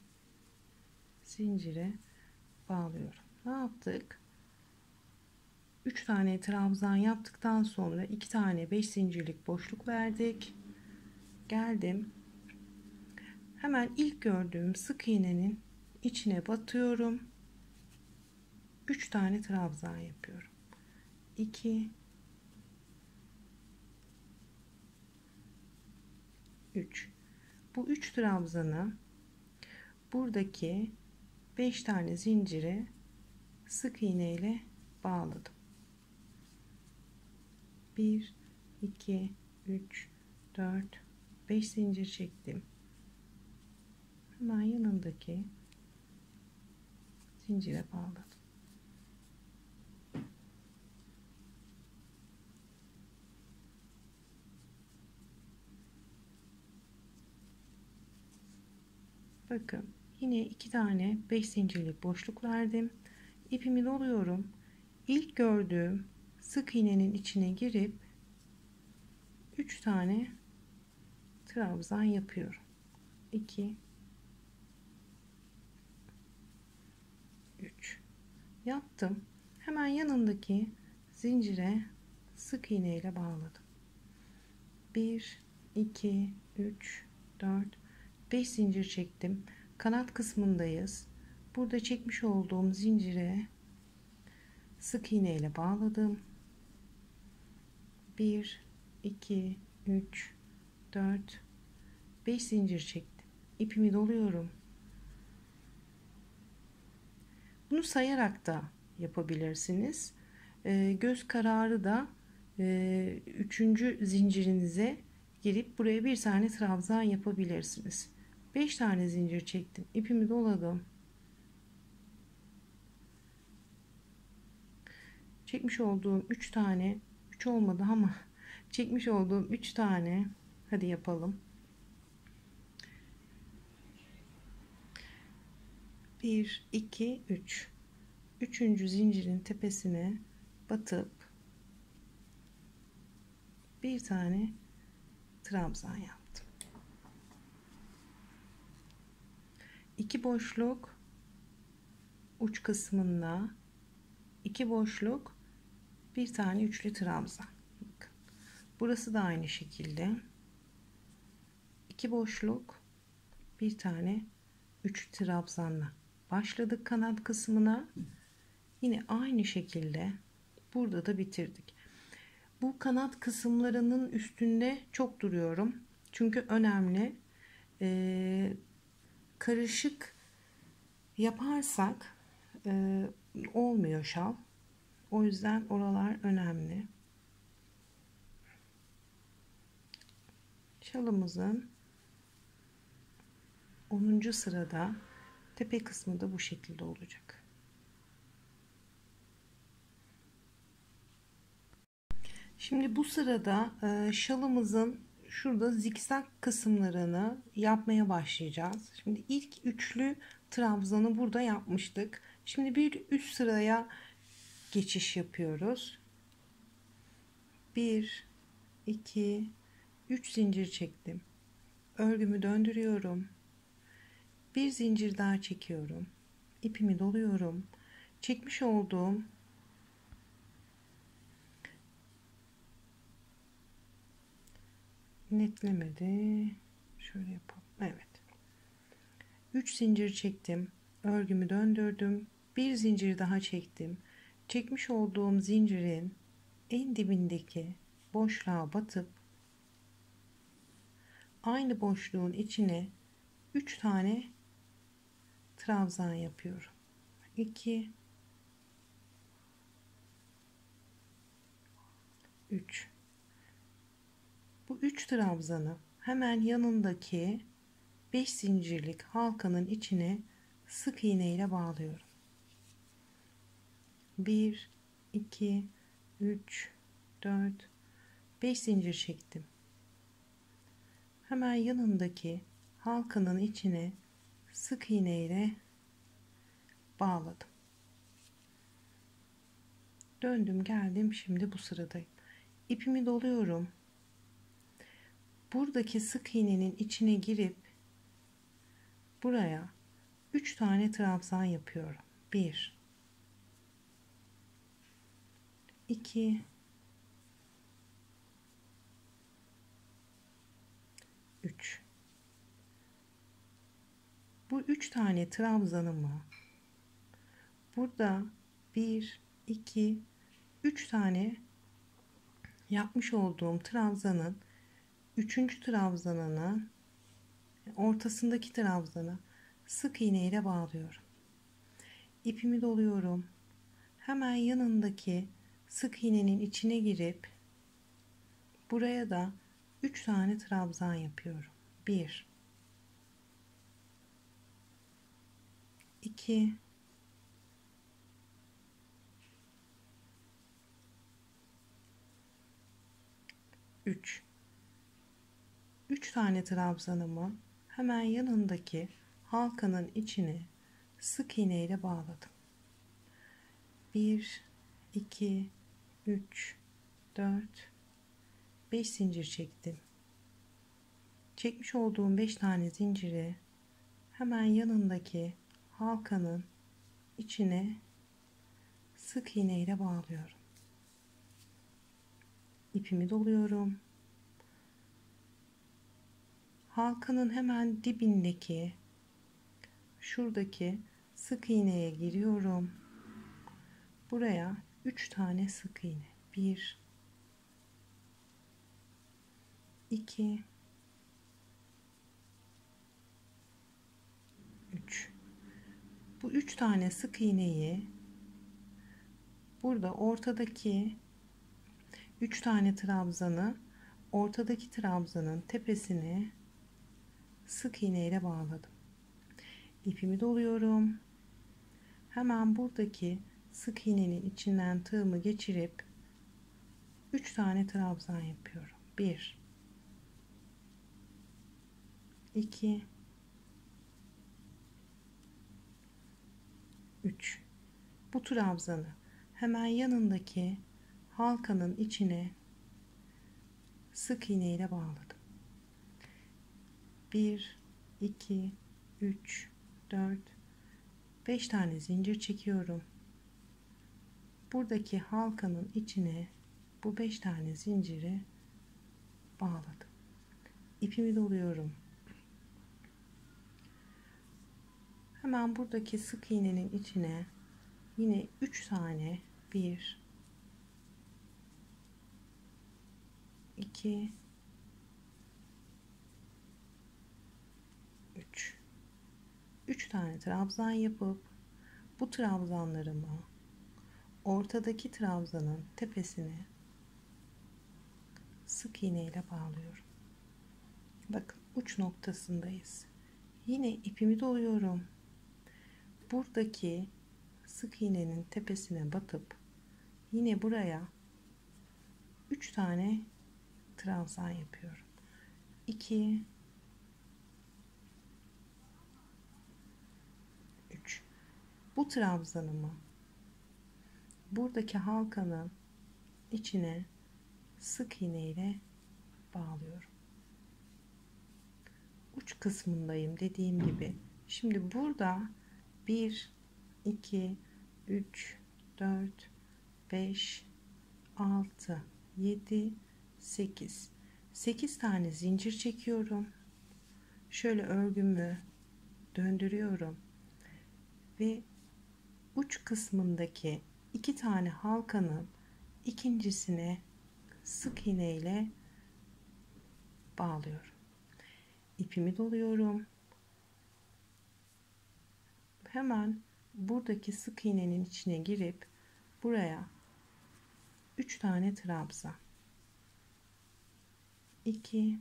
zincire bağlıyorum. Ne yaptık? 3 tane trabzan yaptıktan sonra 2 tane 5 zincirlik boşluk verdik. Geldim. Hemen ilk gördüğüm sık iğnenin içine batıyorum. 3 tane trabzan yapıyorum. 2 3. Bu 3 trabzanı buradaki 5 tane zincire sık iğne ile bağladım. 1 2 3 4 5 zincir çektim. Hemen yanındaki zincire bağladım. Bakın yine 2 tane 5 zincirlik boşluk verdim. İpimi doluyorum. İlk gördüğüm sık iğnenin içine girip 3 tane trabzan yapıyorum. 2 3 yaptım. Hemen yanındaki zincire sık iğne ile bağladım. 1 2 3 4 5 zincir çektim. Kanat kısmındayız. Burada çekmiş olduğum zincire sık iğne ile bağladım. 1 2 3 4 5 zincir çektim. İpimi doluyorum. Bunu sayarak da yapabilirsiniz. Göz kararı da 3. zincirinize girip buraya bir tane trabzan yapabilirsiniz. 5 tane zincir çektim. İpimi doladım. Çekmiş olduğum 3 tane, 3 olmadı ama çekmiş olduğum 3 tane, hadi yapalım. 1 2 3. 3. zincirin tepesine batıp bir tane trabzan yaptım. 2 boşluk uç kısmında, 2 boşluk, bir tane üçlü trabzan. Bakın. Burası da aynı şekilde. 2 boşluk, bir tane 3 trabzanla başladık kanat kısmına. Yine aynı şekilde burada da bitirdik. Bu kanat kısımlarının üstünde çok duruyorum. Çünkü önemli. Karışık yaparsak olmuyor şal. O yüzden oralar önemli. Şalımızın 10. sırada tepe kısmı da bu şekilde olacak. Şimdi bu sırada şalımızın şurada zikzak kısımlarını yapmaya başlayacağız. Şimdi ilk üçlü trabzanı burada yapmıştık. Şimdi bir üst sıraya geçiş yapıyoruz. 1 2 3 zincir çektim. Örgümü döndürüyorum. Bir zincir daha çekiyorum. İpimi doluyorum. Çekmiş olduğum netlemedi. Şöyle yapalım. Evet. 3 zincir çektim. Örgümü döndürdüm. Bir zincir daha çektim. Çekmiş olduğum zincirin en dibindeki boşluğa batıp aynı boşluğun içine 3 tane trabzan yapıyorum. 2 3. Bu 3 trabzanı hemen yanındaki 5 zincirlik halkanın içine sık iğne ile bağlıyorum. 1 2 3 4 5 zincir çektim. Hemen yanındaki halkanın içine sık iğne ile bağladım. Döndüm geldim, şimdi bu sıradayım. İpimi doluyorum. Buradaki sık iğnenin içine girip buraya 3 tane trabzan yapıyorum. 1 2 3. Bu 3 tane trabzanımı burada 1 2 3 tane yapmış olduğum trabzanın 3. trabzanını, ortasındaki trabzanı sık iğne ile bağlıyorum. İpimi doluyorum. Hemen yanındaki sık iğnenin içine girip buraya da 3 tane trabzan yapıyorum. 1 2 3. 3 tane trabzanımı hemen yanındaki halkanın içine sık iğne ile bağladım. 1 2 3 4 5 zincir çektim. Çekmiş olduğum 5 tane zinciri hemen yanındaki halkanın içine sık iğne ile bağlıyorum. İpimi doluyorum. Halkanın hemen dibindeki şuradaki sık iğneye giriyorum. Buraya 3 tane sık iğne. 1 2 3. Bu 3 tane sık iğneyi burada ortadaki 3 tane trabzanı ortadaki trabzanın tepesine sık iğne ile bağladım. İpimi doluyorum. Hemen buradaki sık iğnenin içinden tığımı geçirip 3 tane trabzan yapıyorum. 1 2 3. Bu trabzanı hemen yanındaki halkanın içine sık iğne ile bağladım. 1 2 3 4 5 tane zincir çekiyorum. Buradaki halkanın içine bu 5 tane zinciri bağladım. İpimi doluyorum. Hemen buradaki sık iğnenin içine yine 3 tane 1 2 3 tane trabzan yapıp bu trabzanlarımı ortadaki trabzanın tepesine sık iğne ile bağlıyorum. Bakın uç noktasındayız. Yine ipimi doluyorum. Buradaki sık iğnenin tepesine batıp yine buraya 3 tane trabzan yapıyorum. 2 3. Bu trabzanımı buradaki halkanın içine sık iğne ile bağlıyorum. Uç kısmındayım dediğim gibi. Şimdi burada 1 2 3 4 5 6 7 8 tane zincir çekiyorum. Şöyle örgümü döndürüyorum ve uç kısmındaki 2 tane halkanın ikincisine sık iğne ile bağlıyorum. İpimi doluyorum. Hemen buradaki sık iğnenin içine girip buraya 3 tane trabzan, 2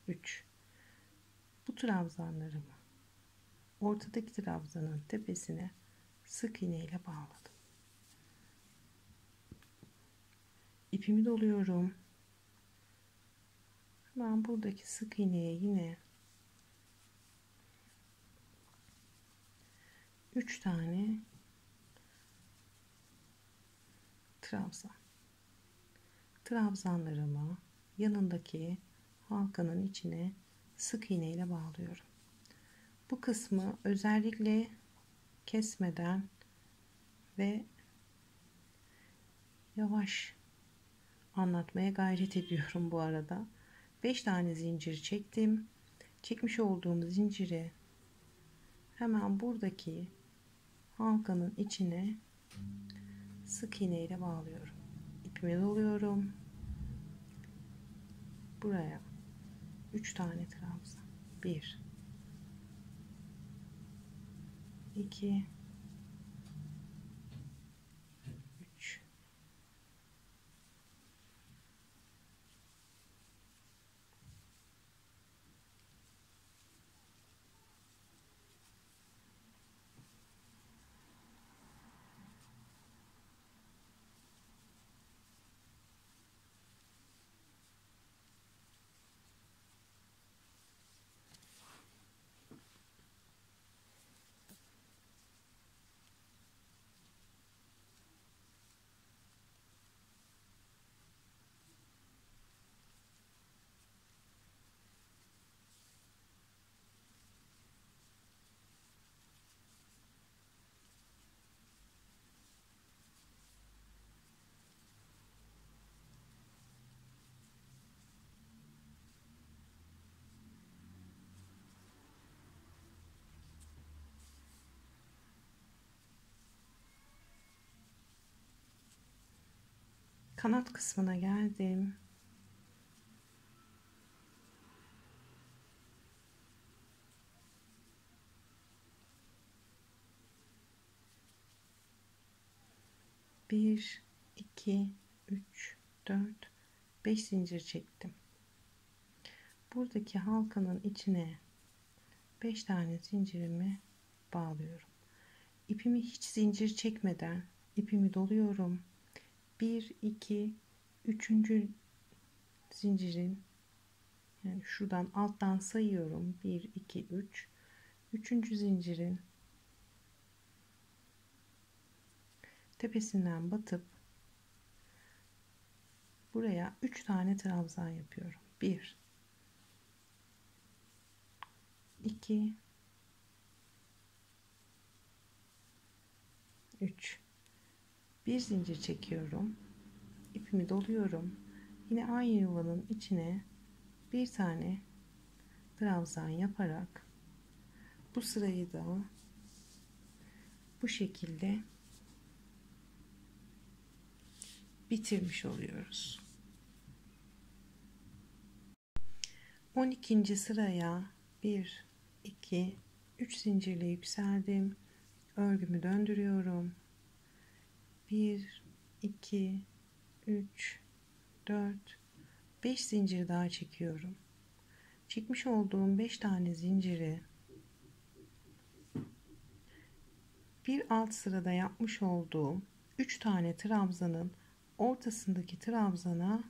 3. Bu trabzanlarımı ortadaki trabzanın tepesine sık iğne ile bağladım. İpimi doluyorum. Hemen buradaki sık iğneye yine 3 tane trabzan. Trabzanlarımı yanındaki halkanın içine sık iğne ile bağlıyorum. Bu kısmı özellikle kesmeden ve yavaş anlatmaya gayret ediyorum bu arada. 5 tane zincir çektim. Çekmiş olduğum zinciri hemen buradaki halkanın içine sık iğne ile bağlıyorum. İpimi doluyorum. Buraya 3 tane trabzan. 1 2 3 kanat kısmına geldim. Bir, iki, üç, dört, 5 zincir çektim. Buradaki halkanın içine 5 tane zincirimi bağlıyorum. İpimi hiç zincir çekmeden ipimi doluyorum. 1 2 üçüncü zincirin, yani şuradan alttan sayıyorum. 1 2 3. Üçüncü zincirin tepesinden batıp buraya 3 tane trabzan yapıyorum. 1 2 3. Bir zincir çekiyorum. İpimi doluyorum. Yine aynı yuvanın içine bir tane trabzan yaparak bu sırayı da bu şekilde bitirmiş oluyoruz. 12. sıraya 1 2 3 zincirle yükseldim. Örgümü döndürüyorum. 1 2 3 4 5 zincir daha çekiyorum. Çekmiş olduğum 5 tane zinciri bir alt sırada yapmış olduğum 3 tane trabzanın ortasındaki trabzana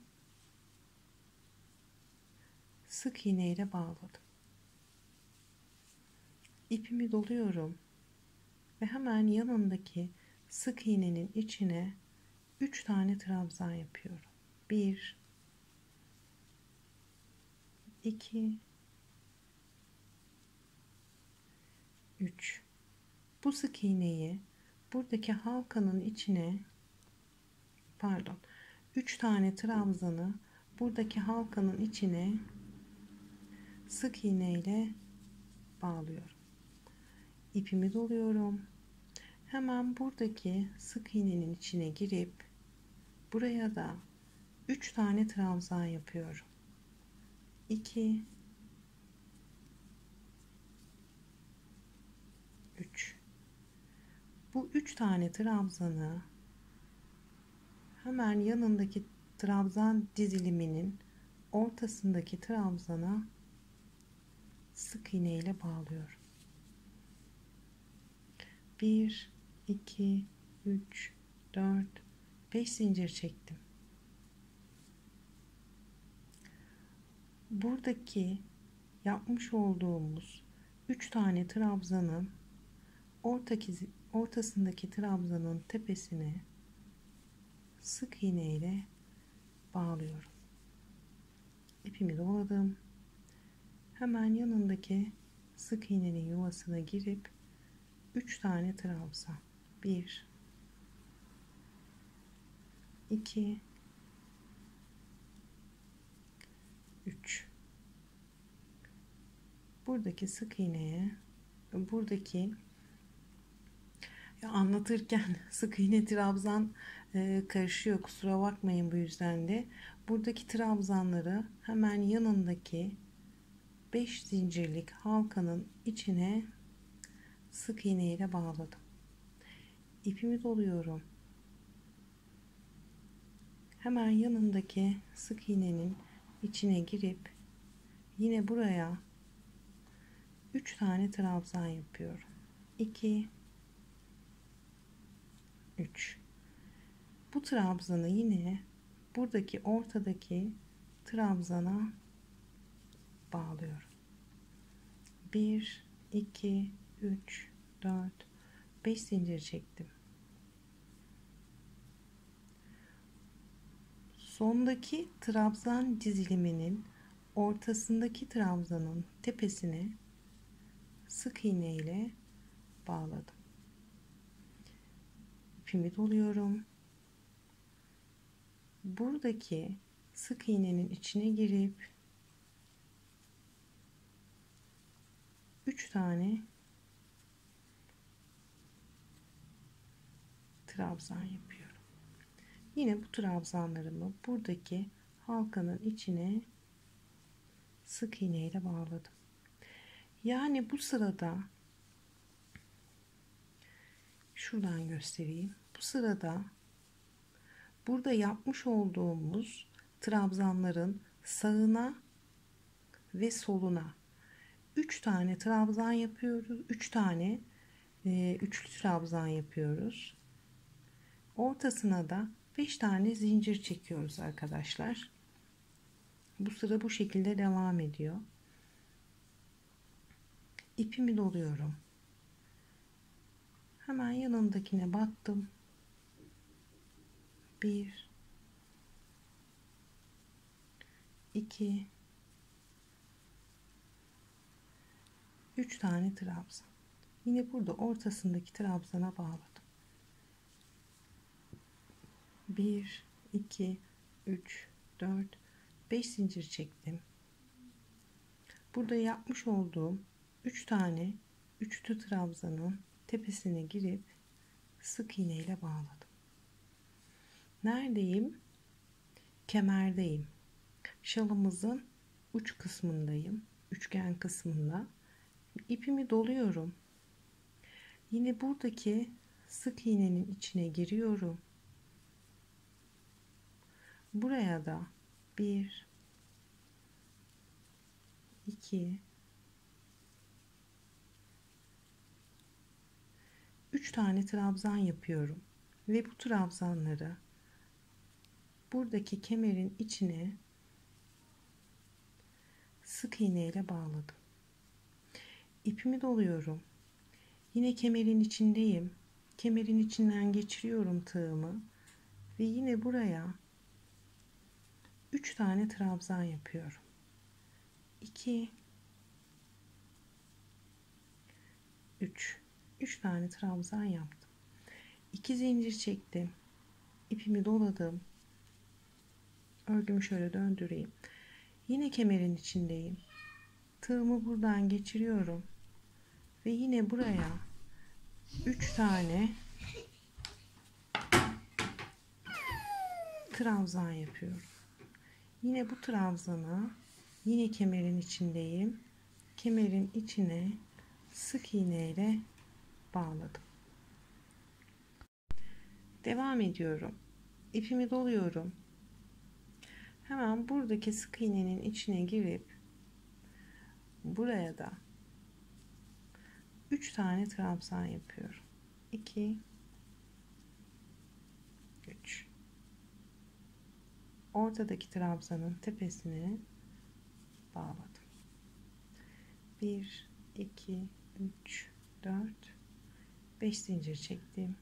sık iğne ile bağladım. İpimi doluyorum ve hemen yanındaki sık iğnenin içine 3 tane trabzan yapıyorum. 1 2 3. Bu sık iğneyi buradaki halkanın içine, pardon, 3 tane trabzanı buradaki halkanın içine sık iğne ile bağlıyorum. İpimi doluyorum. Hemen buradaki sık iğnenin içine girip buraya da 3 tane trabzan yapıyorum. 2 3. Bu 3 tane trabzanı hemen yanındaki trabzan diziliminin ortasındaki trabzana sık iğne ile bağlıyorum. 1 2 3 4 5 zincir çektim. Buradaki yapmış olduğumuz 3 tane trabzanın ortasındaki trabzanın tepesine sık iğne ile bağlıyorum. İpimi doladım. Hemen yanındaki sık iğnenin yuvasına girip 3 tane trabzan. 1 2 3. Buradaki sık iğneye, buradaki anlatırken sık iğne trabzan karışıyor, kusura bakmayın bu yüzden de. Buradaki trabzanları hemen yanındaki 5 zincirlik halkanın içine sık iğne ile bağladım. İpimi doluyorum. Hemen yanındaki sık iğnenin içine girip yine buraya 3 tane trabzan yapıyorum. 2 3. Bu trabzanı yine buradaki ortadaki trabzana bağlıyorum. 1 2 3 4 5 zincir çektim. Sondaki trabzan diziliminin ortasındaki trabzanın tepesine sık iğne ile bağladım. İpimi doluyorum. Buradaki sık iğnenin içine girip 3 tane trabzan yapıyorum. Yine bu trabzanlarımı buradaki halkanın içine sık iğne ile bağladım. Yani bu sırada şuradan göstereyim. Bu sırada burada yapmış olduğumuz trabzanların sağına ve soluna 3 tane trabzan yapıyoruz. 3 tane üçlü trabzan yapıyoruz. Ortasına da 5 tane zincir çekiyoruz arkadaşlar. Bu sıra bu şekilde devam ediyor. İpimi doluyorum. Hemen yanındakine battım. 1 2 3 tane trabzan. Yine burada ortasındaki trabzana bağladım. 1 2 3 4 5 zincir çektim. burada yapmış olduğum 3 tane üçlü trabzanın tepesine girip sık iğne ile bağladım. Neredeyim? Kemerdeyim. Şalımızın uç kısmındayım. Üçgen kısmında. İpimi doluyorum. Yine buradaki sık iğnenin içine giriyorum. Buraya da 1 2 3 tane trabzan yapıyorum ve bu trabzanları buradaki kemerin içine sık iğne ile bağladım. İpimi doluyorum. Yine kemerin içindeyim. Kemerin içinden geçiriyorum tığımı ve yine buraya 3 tane trabzan yapıyorum. 2 3 tane trabzan yaptım. 2 zincir çektim. İpimi doladım. Örgümü şöyle döndüreyim. Yine kemerin içindeyim. Tığımı buradan geçiriyorum ve yine buraya 3 tane trabzan yapıyorum. Yine bu trabzana yine kemerin içindeyim. Kemerin içine sık iğne ile bağladım. Devam ediyorum. İpimi doluyorum. Hemen buradaki sık iğnenin içine girip buraya da 3 tane trabzan yapıyorum. 2 3 ortadaki trabzanın tepesine bağladım. 1 2 3 4 5 zincir çektim.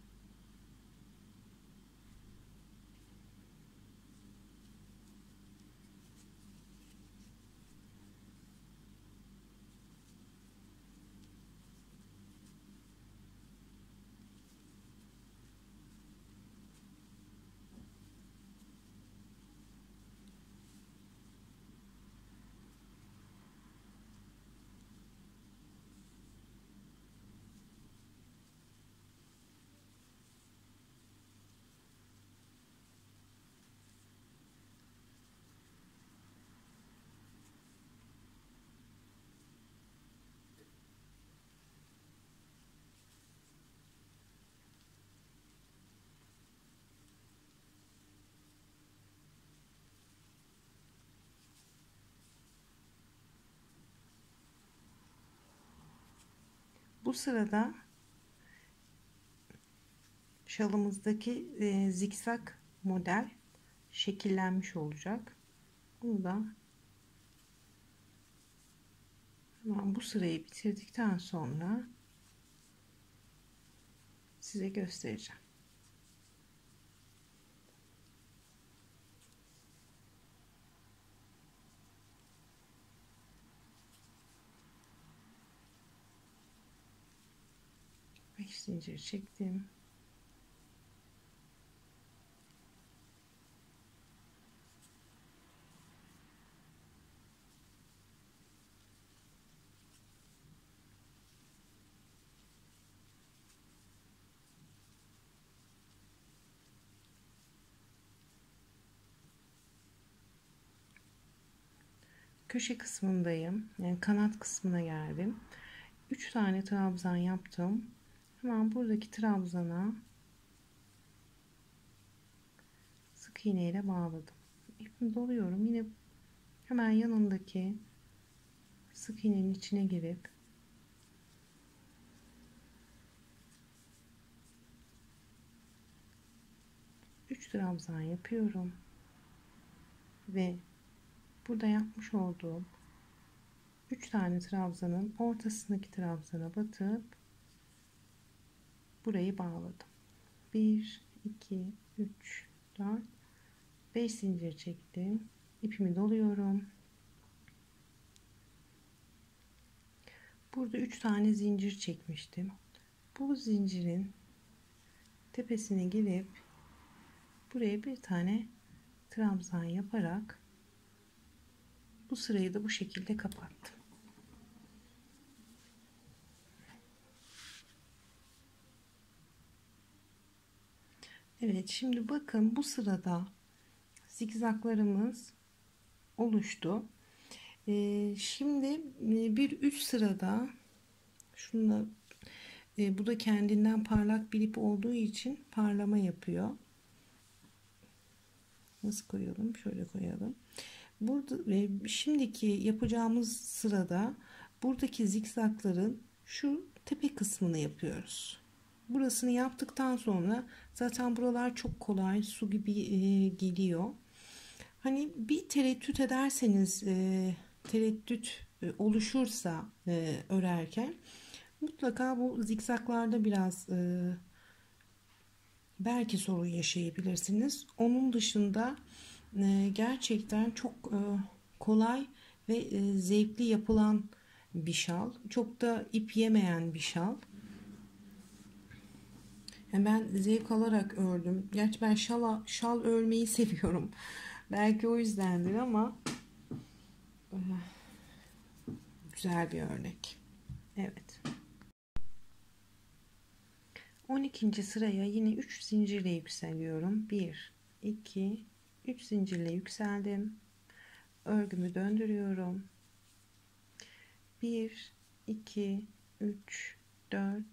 Bu sırada şalımızdaki zikzak model şekillenmiş olacak. Bunu da hemen bu sırayı bitirdikten sonra size göstereceğim. Beş zincir çektim. Köşe kısmındayım. Yani kanat kısmına geldim. 3 tane trabzan yaptım. Hemen buradaki trabzana sık iğne ile bağladım. İpimi doluyorum. Yine hemen yanındaki sık iğnenin içine girip üç trabzan yapıyorum ve burada yapmış olduğum 3 tane trabzanın ortasındaki trabzana batıp burayı bağladım. 1 2 3 4 5 zincir çektim. İpimi doluyorum. Burada 3 tane zincir çekmiştim. Bu zincirin tepesine gelip buraya bir tane trabzan yaparak bu sırayı da bu şekilde kapattım. Evet, şimdi bakın bu sırada zikzaklarımız oluştu. Şimdi bir üst sırada şunla bu da kendinden parlak bir ip olduğu için parlama yapıyor. Nasıl koyalım? Şöyle koyalım. Burada şimdiki yapacağımız sırada buradaki zikzakların şu tepe kısmını yapıyoruz. Burasını yaptıktan sonra zaten buralar çok kolay su gibi geliyor. Hani bir tereddüt ederseniz, tereddüt oluşursa örerken mutlaka bu zikzaklarda biraz belki sorun yaşayabilirsiniz. Onun dışında gerçekten çok kolay ve zevkli yapılan bir şal. Çok da ip yemeyen bir şal. Yani ben zevk alarak ördüm. Gerçi ben şal örmeyi seviyorum. Belki o yüzdendir ama güzel bir örnek. Evet. 12. sıraya yine 3 zincirle yükseliyorum. 1, 2, 3 zincirle yükseldim. Örgümü döndürüyorum. 1, 2, 3, 4,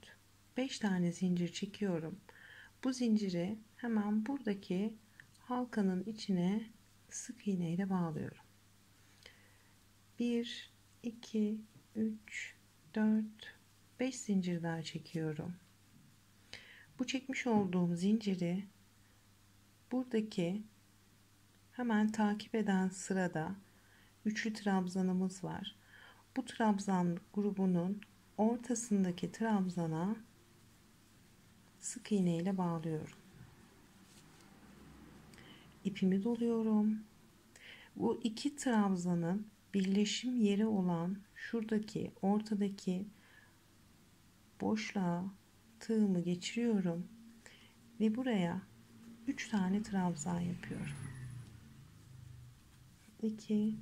5 tane zincir çekiyorum. Bu zinciri hemen buradaki halkanın içine sık iğne ile bağlıyorum. 1, 2, 3, 4, 5 zincir daha çekiyorum. Bu çekmiş olduğum zinciri buradaki hemen takip eden sırada üçlü trabzanımız var. Bu trabzan grubunun ortasındaki trabzana sık iğne ile bağlıyorum. İpimi doluyorum. Bu iki trabzanın birleşim yeri olan şuradaki ortadaki boşluğa tığımı geçiriyorum ve buraya 3 tane trabzan yapıyorum. 2,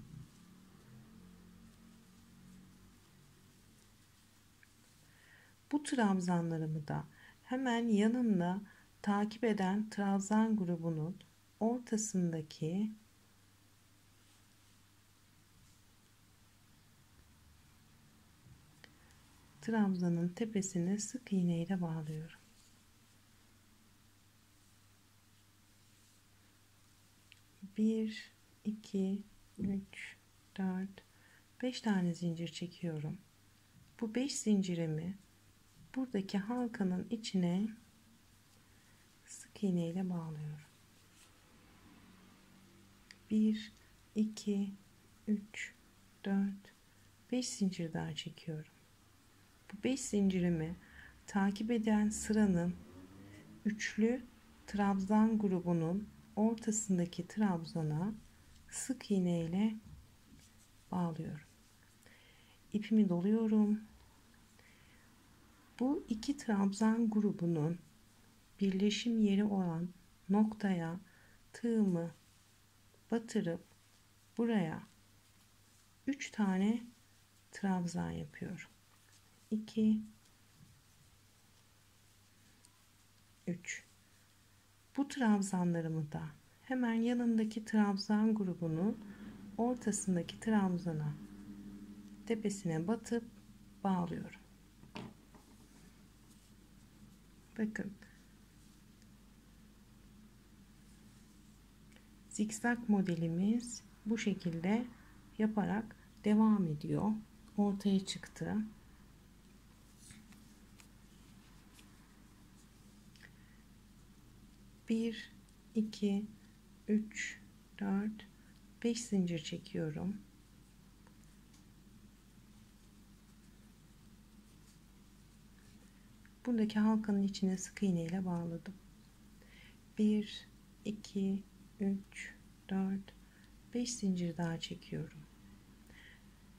bu trabzanlarımı da hemen yanında takip eden trabzan grubunun ortasındaki trabzanın tepesine sık iğne ile bağlıyorum. 1, 2, 3, 4, 5 tane zincir çekiyorum. Bu 5 zincirimi buradaki halkanın içine sık iğne ile bağlıyorum. 1, 2, 3, 4, 5 zincir daha çekiyorum. Bu 5 zincirimi takip eden sıranın üçlü trabzan grubunun ortasındaki trabzana sık iğne ile bağlıyorum. İpimi doluyorum. Bu iki trabzan grubunun birleşim yeri olan noktaya tığımı batırıp buraya 3 tane trabzan yapıyorum. 2, 3. Bu trabzanlarımı da hemen yanındaki trabzan grubunun ortasındaki trabzana tepesine batıp bağlıyorum. Bakın, zikzak modelimiz bu şekilde yaparak devam ediyor. Ortaya çıktı. Bir, iki, üç, dört, 5 zincir çekiyorum. Buradaki halkanın içine sık iğne ile bağladım. 1, 2, 3, 4, 5 zincir daha çekiyorum.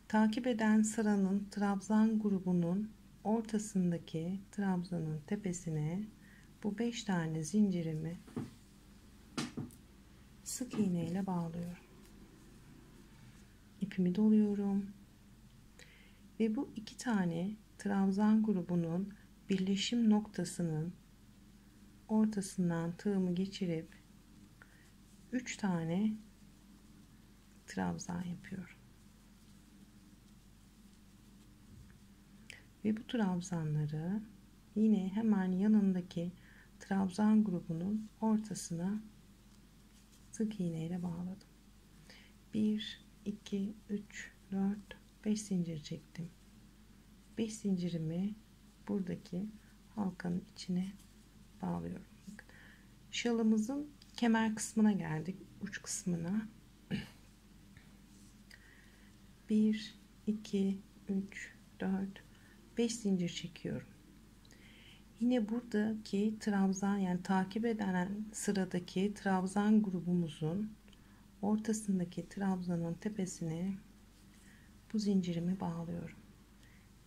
Takip eden sıranın trabzan grubunun ortasındaki trabzanın tepesine bu 5 tane zincirimi sık iğne ile bağlıyorum. İpimi doluyorum ve bu 2 tane trabzan grubunun birleşim noktasının ortasından tığımı geçirip 3 tane trabzan yapıyorum. Ve bu trabzanları yine hemen yanındaki trabzan grubunun ortasına sık iğne ile bağladım. 1 2 3 4 5 zincir çektim. 5 zincirimi buradaki halkanın içine bağlıyorum. Bakın. Şalımızın kemer kısmına geldik, uç kısmına. 1 2 3 4 5 zincir çekiyorum. Yine buradaki trabzan, yani takip eden sıradaki trabzan grubumuzun ortasındaki trabzanın tepesine bu zincirimi bağlıyorum.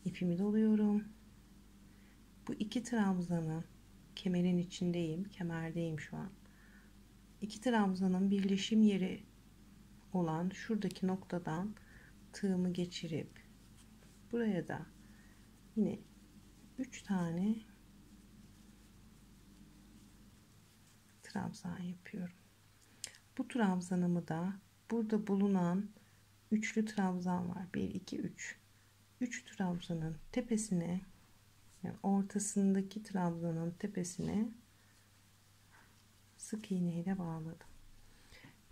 İpimi doluyorum. Bu iki trabzanın, kemerin içindeyim, kemerdeyim şu an. İki trabzanın birleşim yeri olan şuradaki noktadan tığımı geçirip buraya da yine 3 tane trabzan yapıyorum. Bu trabzanımı da burada bulunan üçlü trabzan var. 1 2 3. 3 trabzanın tepesine, yani ortasındaki trabzanın tepesine sık iğne ile bağladım.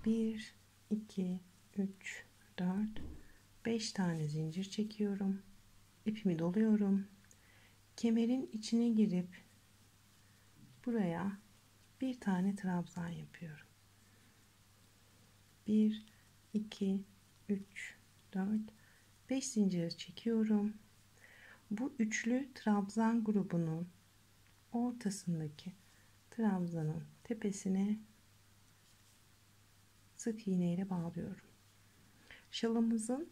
1 2 3 4 5 tane zincir çekiyorum. İpimi doluyorum. Kemerin içine girip buraya bir tane trabzan yapıyorum. 1 2 3 4 5 zincir çekiyorum. Bu üçlü trabzan grubunun ortasındaki trabzanın tepesine sık iğne ile bağlıyorum. Şalımızın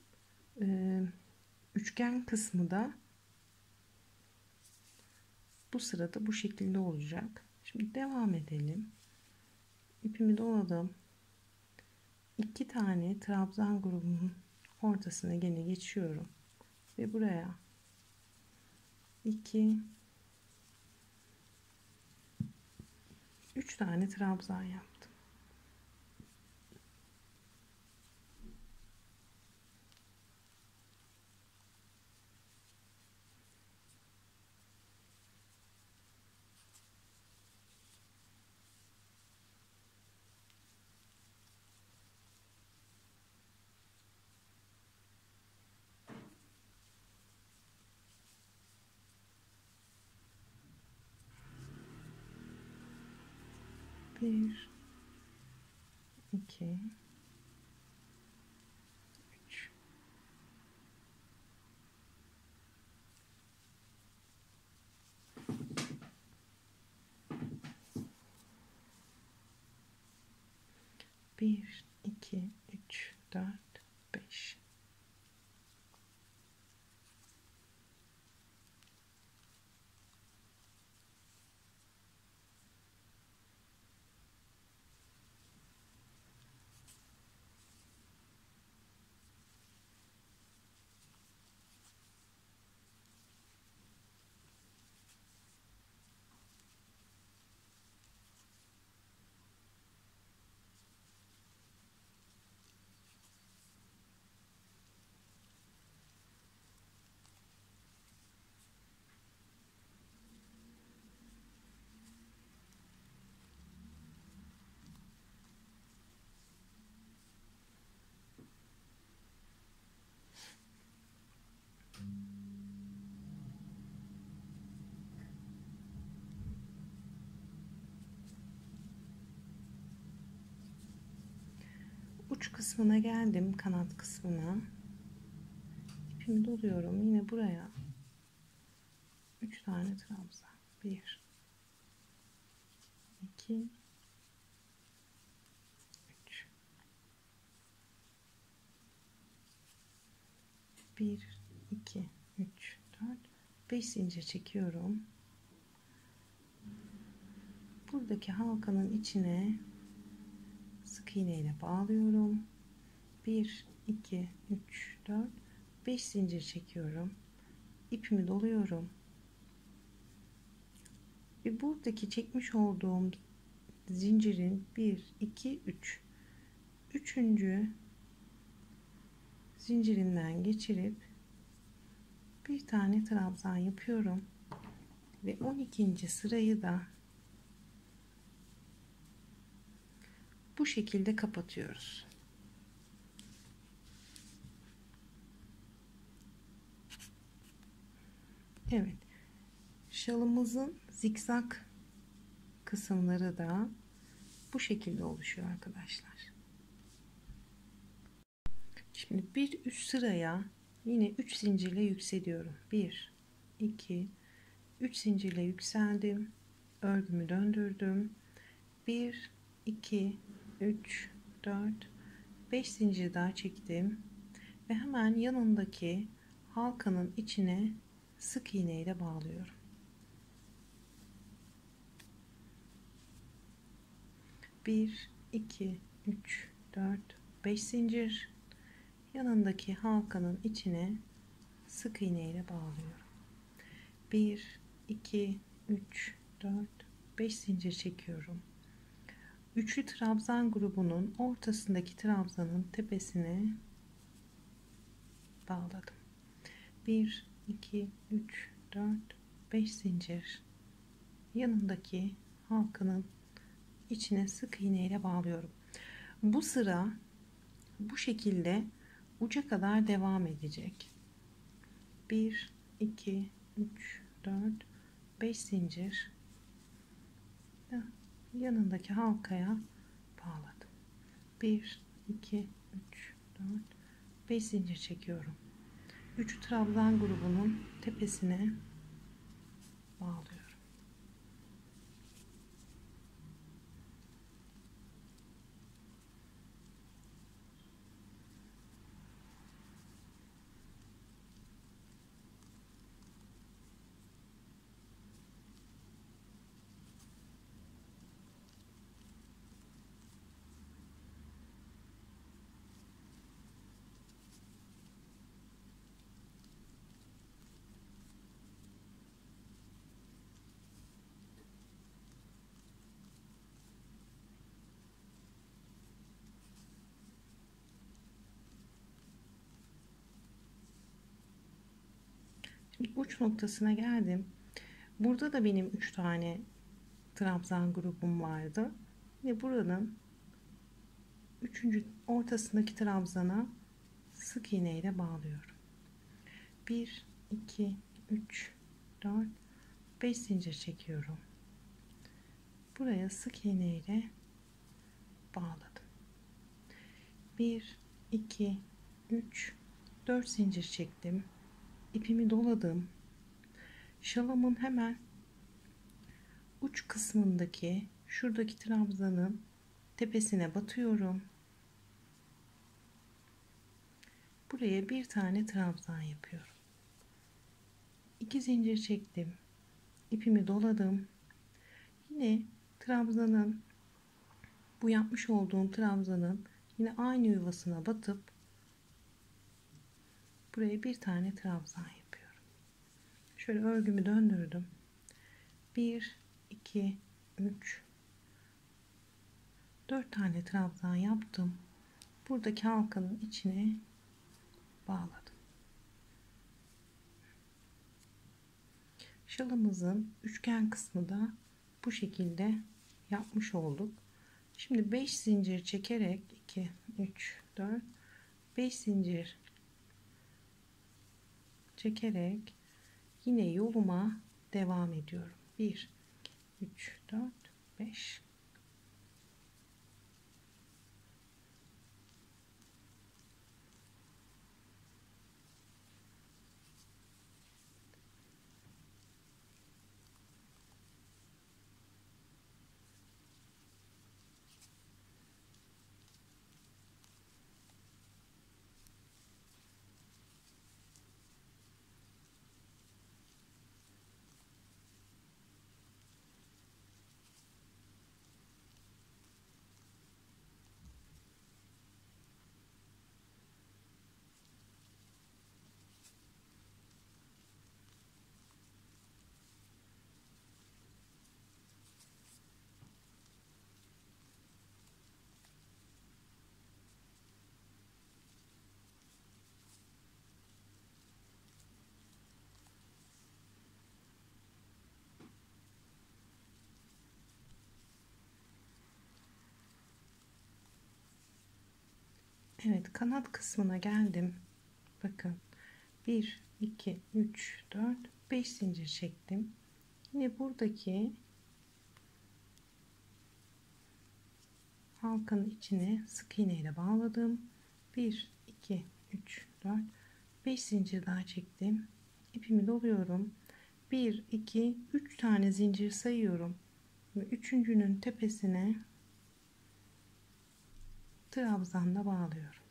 üçgen kısmı da bu sırada bu şekilde olacak. Şimdi devam edelim. İpimi doladım. 2 tane trabzan grubunun ortasına gene geçiyorum ve buraya 2 3 tane trabzan yaptım. Bir, iki, üç. Bir, iki, üç, dört, beş. Uç kısmına geldim, kanat kısmına. İpimi doluyorum. Yine buraya 3 tane trabzan. 1 2 3. 1 2 3 4 5 zincir çekiyorum. Buradaki halkanın içine sık iğne ile bağlıyorum. 1 2 3 4 5 zincir çekiyorum. İpimi doluyorum. ve buradaki çekmiş olduğum zincirin 1 2 3 üçüncü zincirinden geçirip bir tane trabzan yapıyorum ve 12. sırayı da bu şekilde kapatıyoruz. Evet, şalımızın zikzak kısımları da bu şekilde oluşuyor arkadaşlar. Şimdi bir üst sıraya yine 3 zincirle yükseliyorum. 1 2 3 zincirle yükseldim, örgümü döndürdüm, 1 2 3 4 5 zincir daha çektim ve hemen yanındaki halkanın içine sık iğne ile bağlıyorum. 1 2 3 4 5 zincir, yanındaki halkanın içine sık iğne ile bağlıyorum. 1 2 3 4 5 zincir çekiyorum. Üçlü trabzan grubunun ortasındaki trabzanın tepesine bağladım. 1 2 3 4 5 zincir, yanındaki halkanın içine sık iğne ile bağlıyorum. Bu sıra bu şekilde uca kadar devam edecek. 1 2 3 4 5 zincir, yanındaki halkaya bağladım. 1 2 3 4 5 zincir çekiyorum. 3 trabzan grubunun tepesine bağlıyorum. Şimdi uç noktasına geldim. Burada da benim 3 tane trabzan grubum vardı ve buranın 3. ortasındaki trabzana sık iğne ile bağlıyorum. 1 2 3 4 5 zincir çekiyorum. Buraya sık iğne ile bağladım. 1 2 3 4 zincir çektim. İpimi doladım. Şalımın hemen uç kısmındaki şuradaki trabzanın tepesine batıyorum. Buraya bir tane trabzan yapıyorum. 2 zincir çektim. İpimi doladım. Yine trabzanın, bu yapmış olduğum trabzanın yine aynı yuvasına batıp buraya bir tane trabzan yapıyorum. Şöyle örgümü döndürdüm. 1 2 3 4 tane trabzan yaptım. Buradaki halkanın içine bağladım. Şalımızın üçgen kısmı da bu şekilde yapmış olduk. Şimdi 5 zincir çekerek 2 3 4 5 zincir çekerek yine yoluma devam ediyorum. 1 3 4 5. Evet, kanat kısmına geldim. Bakın 1 2 3 4 5 zincir çektim. Yine buradaki halkanın içine sık iğne ile bağladım. 1 2 3 4 5 zincir daha çektim. İpimi doluyorum. 1 2 3 tane zincir sayıyorum ve üçüncünün tepesine trabzanla bağlıyorum.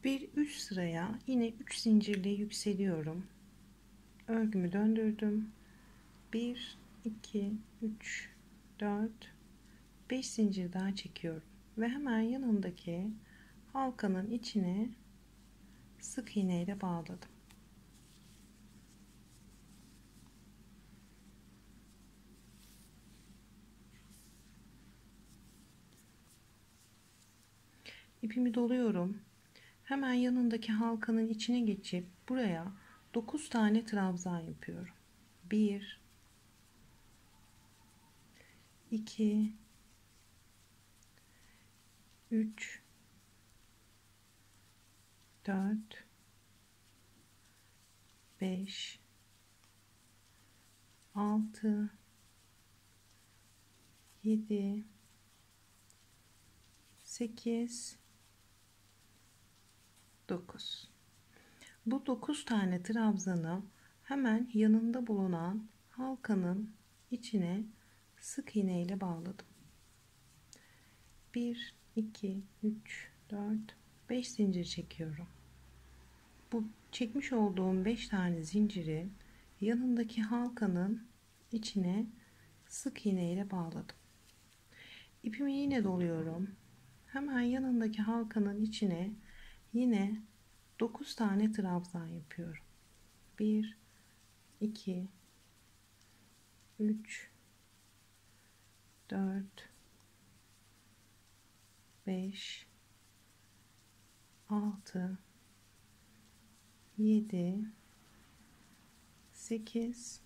Bir üst sıraya yine 3 zincirle yükseliyorum. Örgümü döndürdüm. 1 2 3 4 5 zincir daha çekiyorum ve hemen yanındaki halkanın içine sık iğne ile bağladım. İpimi doluyorum. Hemen yanındaki halkanın içine geçip buraya 9 tane trabzan yapıyorum. 1 2 3 4 5 6 7 8 9. Bu 9 tane trabzanı hemen yanında bulunan halkanın içine sık iğne ile bağladım. 1 2 3 4 5 zincir çekiyorum. Bu çekmiş olduğum 5 tane zinciri yanındaki halkanın içine sık iğne ile bağladım. İpimi yine doluyorum. Hemen yanındaki halkanın içine yine 9 tane trabzan yapıyorum. 1 2 3 4 5 6 7 8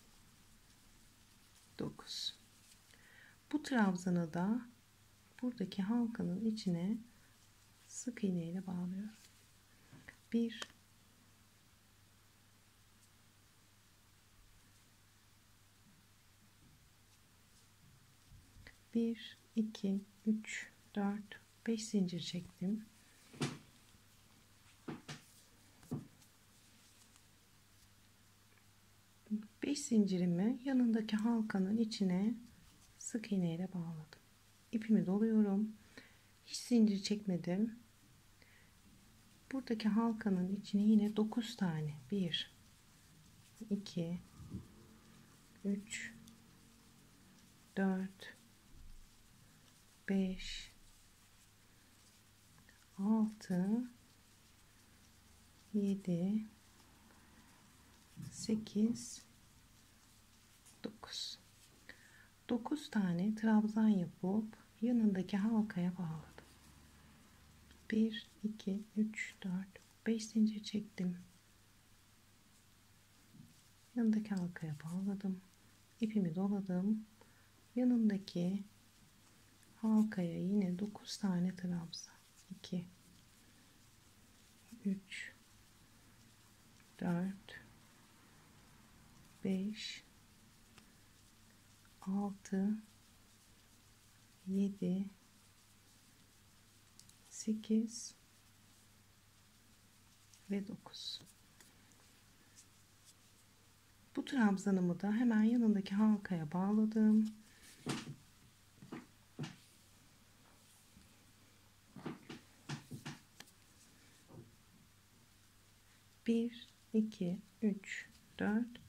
9. Bu trabzanı da buradaki halkanın içine sık iğne ile bağlıyorum. 1 1 2 3 4 5 zincir çektim. 5 zincirimi yanındaki halkanın içine sık iğne ile bağladım. İpimi doluyorum. Hiç zincir çekmedim. Buradaki halkanın içine yine 9 tane 1 2 3 4 5 6 7 8 9. 9 tane trabzan yapıp yanındaki halkaya bağladım. 1 2 3 4 5 zincir çektim. Yanındaki halkaya bağladım. İpimi doladım. Yanındaki halkaya yine 9 tane trabzan. 2 3 4 5 6 7 8 ve 9. Bu trabzanımı da hemen yanındaki halkaya bağladım. Bir, iki, üç, dört,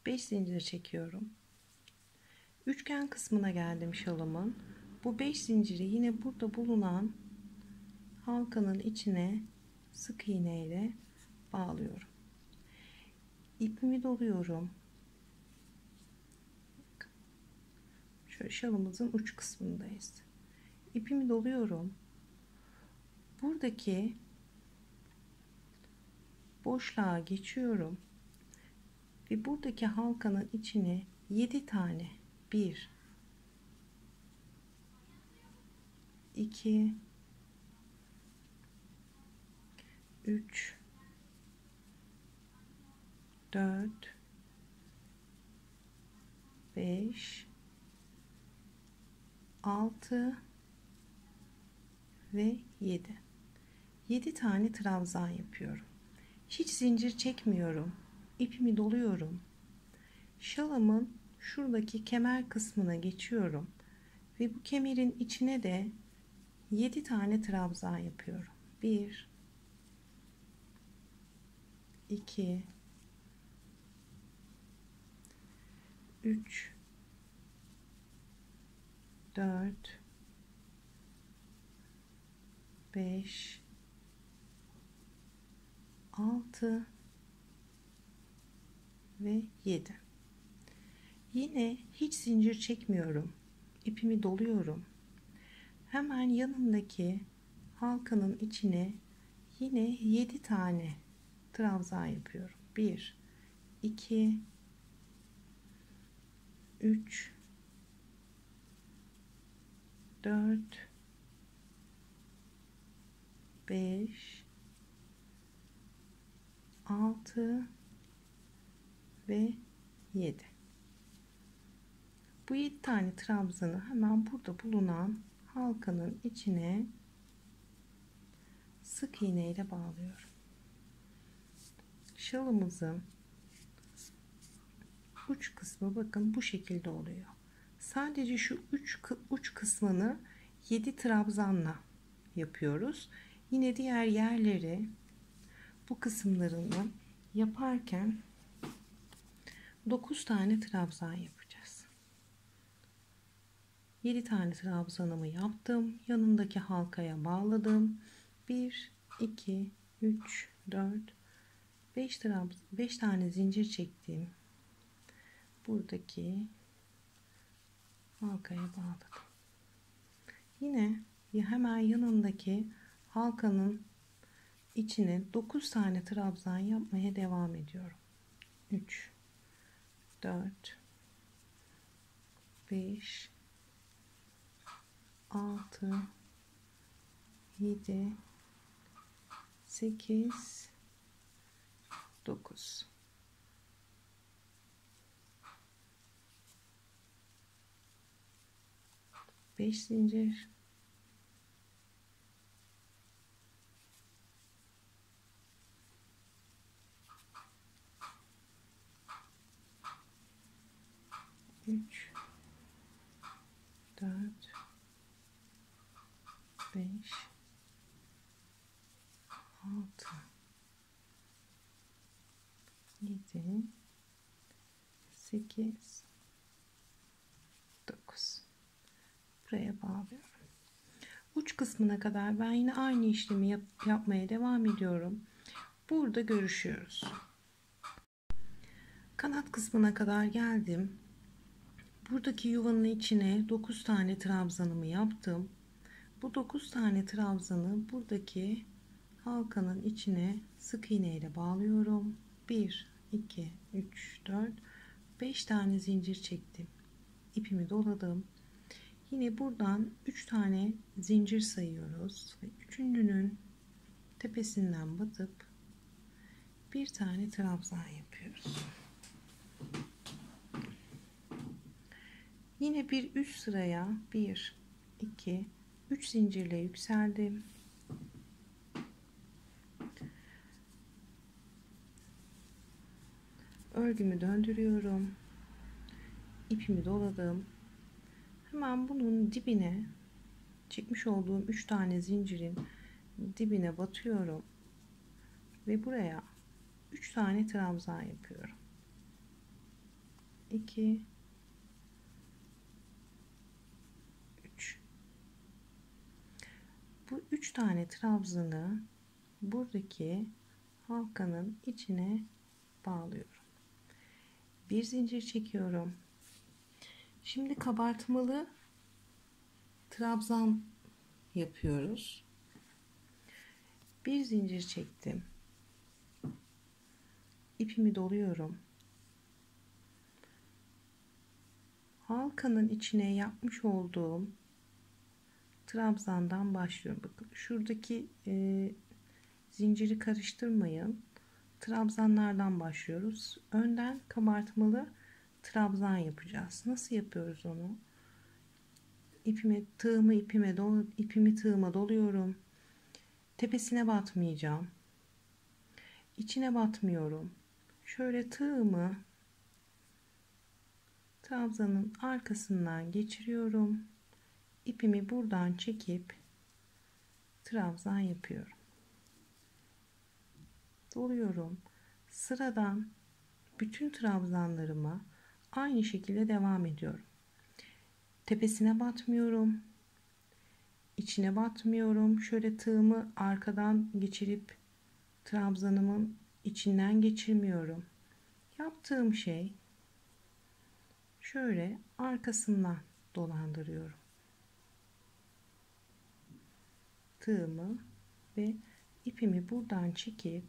5 zincir çekiyorum. Üçgen kısmına geldim şalımın. Bu 5 zinciri yine burada bulunan halkanın içine sık iğne ile bağlıyorum. İpimi doluyorum. Şöyle şalımızın uç kısmındayız. İpimi doluyorum. Buradaki boşluğa geçiyorum ve buradaki halkanın içine 7 tane 1 2, 3, 4, 5, 6 ve 7. 7 tane trabzan yapıyorum. Hiç zincir çekmiyorum. İpimi doluyorum. Şalımın şuradaki kemer kısmına geçiyorum ve bu kemerin içine de 7 tane trabzan yapıyorum. 1, 2, 3, 4, 5, 6 ve 7. Yine hiç zincir çekmiyorum. İpimi doluyorum. Hemen yanındaki halkanın içine yine 7 tane trabzan yapıyorum. 1, 2, 3, 4, 5, 6 ve 7. Bu 7 tane trabzanı hemen burada bulunan halkanın içine sık iğne ile bağlıyorum. Şalımızın uç kısmı bakın bu şekilde oluyor. Sadece şu uç kısmını 7 trabzanla yapıyoruz. Yine diğer yerleri bu kısımlarını yaparken 9 tane trabzan yapacağız. 7 tane trabzanımı yaptım. Yanındaki halkaya bağladım. 1, 2, 3, 4, 5 tane zincir çektim. Buradaki halkaya bağladım. Yine hemen yanındaki halkanın içine 9 tane trabzan yapmaya devam ediyorum. 3, 4, 5, 6, 7, 8, 9. 5 zincir, 3, 4, 5, 6, 7, 8, 9. Buraya bağlıyorum. Uç kısmına kadar ben yine aynı işlemi yapmaya devam ediyorum. Burada görüşüyoruz. Kanat kısmına kadar geldim. Buradaki yuvanın içine 9 tane trabzanımı yaptım. Bu 9 tane trabzanı buradaki halkanın içine sık iğne ile bağlıyorum. 1, 2, 3, 4, 5 tane zincir çektim. İpimi doladım. Yine buradan 3 tane zincir sayıyoruz ve üçüncünün tepesinden batıp bir tane trabzan yapıyoruz. Yine bir üst sıraya 1, 2, 3 zincirle yükseldim. Örgümü döndürüyorum. İpimi doladım. Hemen bunun dibine çekmiş olduğum 3 tane zincirin dibine batıyorum ve buraya 3 tane trabzan yapıyorum. 2, 3. Bu 3 tane trabzanı buradaki halkanın içine bağlıyorum. Bir zincir çekiyorum. Şimdi kabartmalı trabzan yapıyoruz. Bir zincir çektim. İpimi doluyorum. Halkanın içine yapmış olduğum trabzandan başlıyorum. Bakın şuradaki zinciri karıştırmayın. Trabzanlardan başlıyoruz. Önden kabartmalı trabzan yapacağız. Nasıl yapıyoruz onu? İpimi tığıma doluyorum. Tepesine batmayacağım. İçine batmıyorum. Şöyle tığımı trabzanın arkasından geçiriyorum. İpimi buradan çekip trabzan yapıyorum. Doluyorum. Sıradan bütün trabzanlarıma aynı şekilde devam ediyorum. Tepesine batmıyorum. İçine batmıyorum. Şöyle tığımı arkadan geçirip trabzanımın içinden geçirmiyorum. Yaptığım şey şöyle arkasından dolandırıyorum tığımı ve ipimi buradan çekip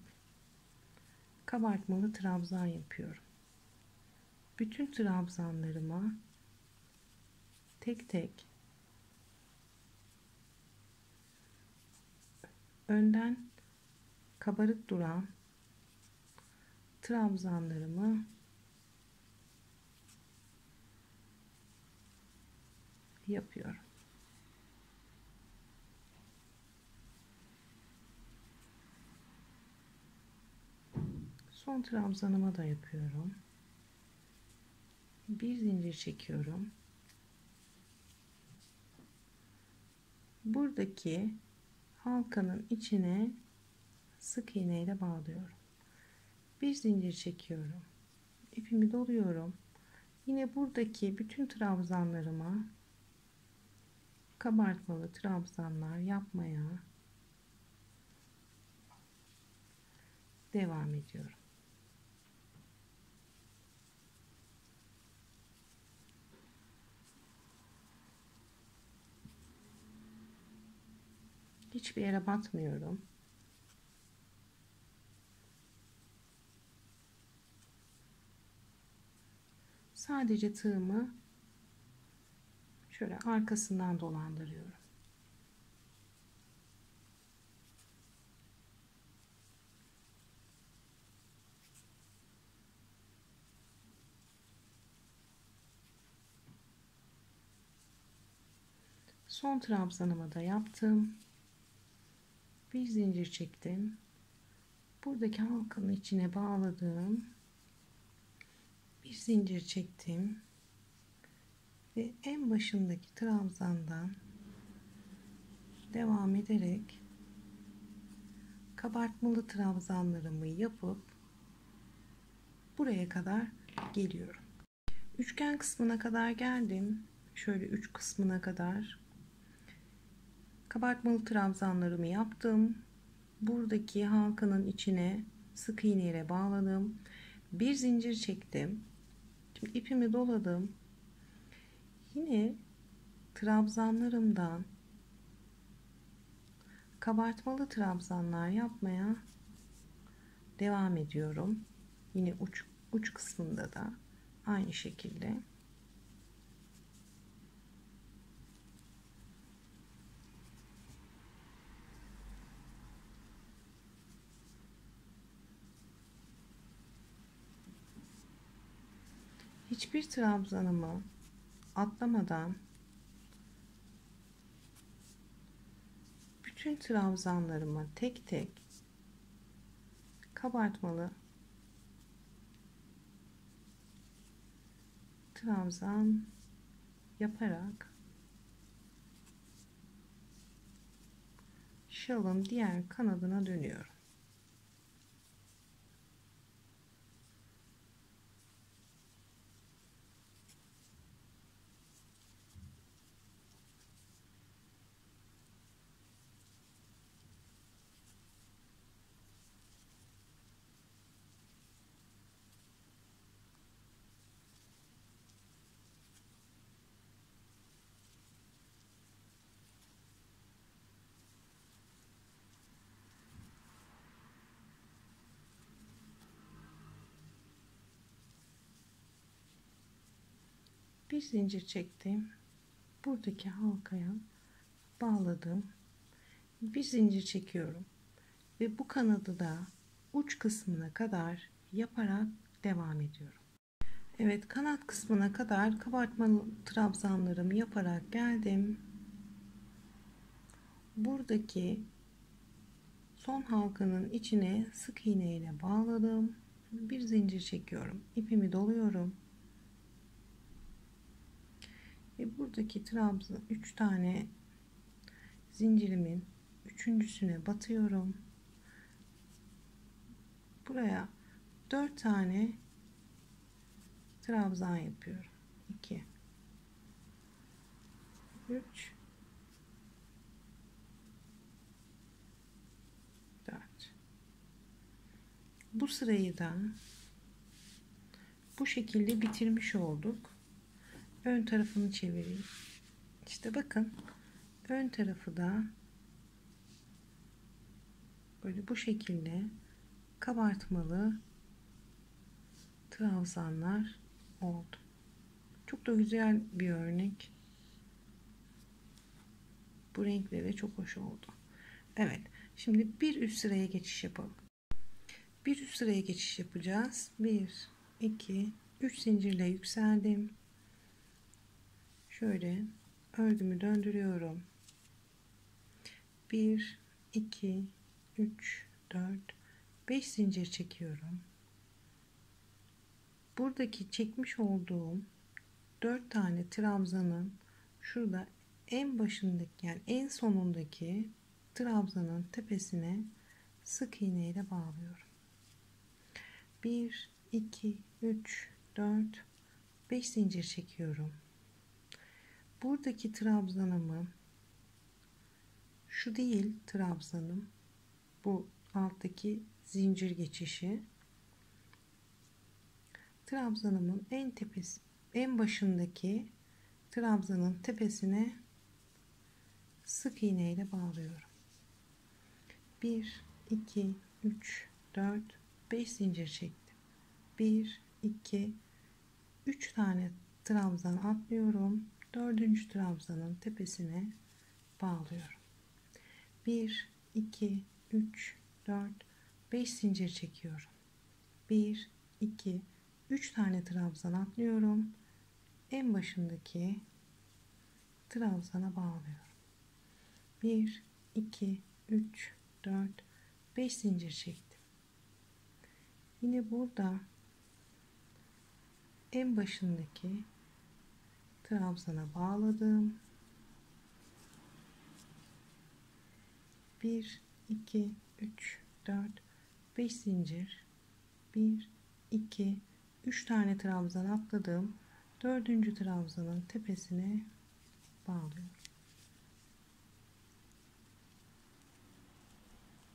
kabartmalı trabzan yapıyorum. Bütün trabzanlarıma tek tek önden kabarık duran trabzanlarımı yapıyorum. Son trabzanıma da yapıyorum. Bir zincir çekiyorum. Buradaki halkanın içine sık iğne ile bağlıyorum. Bir zincir çekiyorum. İpimi doluyorum. Yine buradaki bütün trabzanlarıma kabartmalı trabzanlar yapmaya devam ediyorum. Hiçbir yere batmıyorum. Sadece tığımı şöyle arkasından dolandırıyorum. Son trabzanımı da yaptım. Bir zincir çektim. Buradaki halkanın içine bağladım. Bir zincir çektim. Ve en başındaki trabzandan devam ederek kabartmalı trabzanlarımı yapıp buraya kadar geliyorum. Üçgen kısmına kadar geldim. Şöyle üç kısmına kadar kabartmalı trabzanlarımı yaptım. Buradaki halkanın içine sık iğne ile bağladım. Bir zincir çektim. Şimdi ipimi doladım. Yine trabzanlarımdan kabartmalı trabzanlar yapmaya devam ediyorum. Yine uç kısmında da aynı şekilde. Hiçbir trabzanımı atlamadan bütün trabzanlarıma tek tek kabartmalı trabzan yaparak şalın diğer kanadına dönüyorum. Bir zincir çektim. Buradaki halkaya bağladım. Bir zincir çekiyorum ve bu kanadı da uç kısmına kadar yaparak devam ediyorum. Evet, kanat kısmına kadar kabartmalı trabzanlarımı yaparak geldim. Buradaki son halkanın içine sık iğne ile bağladım. Bir zincir çekiyorum. İpimi doluyorum. Ve buradaki trabzan 3 tane zincirimin üçüncüsüne batıyorum. Buraya 4 tane trabzan yapıyorum. 2 3 4. Bu sırayı da bu şekilde bitirmiş olduk. Ön tarafını çevireyim. İşte bakın, ön tarafı da böyle bu şekilde kabartmalı trabzanlar oldu. Çok da güzel bir örnek. Bu renklere çok hoş oldu. Evet, şimdi bir üst sıraya geçiş yapalım. Bir üst sıraya geçiş yapacağız. 1 2 3 zincirle yükseldim. Şöyle örgümü döndürüyorum. 1 2 3 4 5 zincir çekiyorum. Buradaki çekmiş olduğum 4 tane trabzanın şurada en başındaki, yani en sonundaki trabzanın tepesine sık iğne ile bağlıyorum. 1 2 3 4 5 zincir çekiyorum. Buradaki trabzanımı, şu değil trabzanım, bu alttaki zincir geçişi, trabzanımın en tepesi, en başındaki trabzanın tepesine sık iğne ile bağlıyorum. 1 2 3 4 5 zincir çektim. 1 2 3 tane trabzan atlıyorum. Dördüncü trabzanın tepesine bağlıyorum. 1 2 3 4 5 zincir çekiyorum. 1 2 3 tane trabzan atlıyorum. En başındaki trabzana bağlıyorum. 1 2 3 4 5 zincir çektim. Yine burada en başındaki trabzana bağladım. 1 2 3 4 5 zincir, 1 2 3 tane trabzan atladım. Dördüncü trabzanın tepesine bağlıyorum.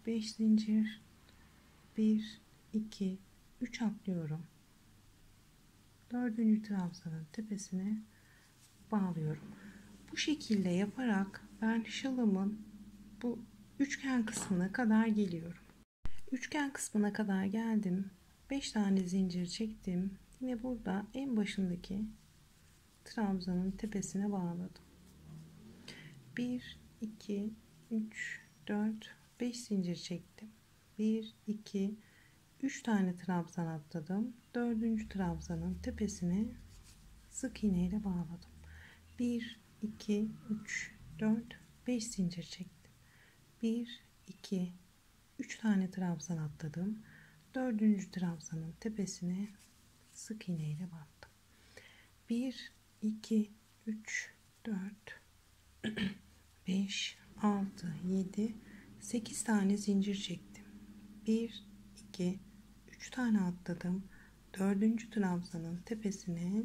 5 zincir, 1 2 3 atlıyorum. Dördüncü trabzanın tepesine bağlıyorum. Bu şekilde yaparak ben şalımın bu üçgen kısmına kadar geliyorum. Üçgen kısmına kadar geldim. 5 tane zincir çektim. Yine burada en başındaki trabzanın tepesine bağladım. 1 2 3 4 5 zincir çektim. 1 2 3 tane trabzan atladım. Dördüncü trabzanın tepesine sık iğne ile bağladım. 1 2 3 4 5 zincir çektim. 1 2 3 tane trabzan atladım. Dördüncü trabzanın tepesine sık iğne ile battım. 1 2 3 4 5 6 7 8 tane zincir çektim. 1 2 3 tane atladım. Dördüncü trabzanın tepesine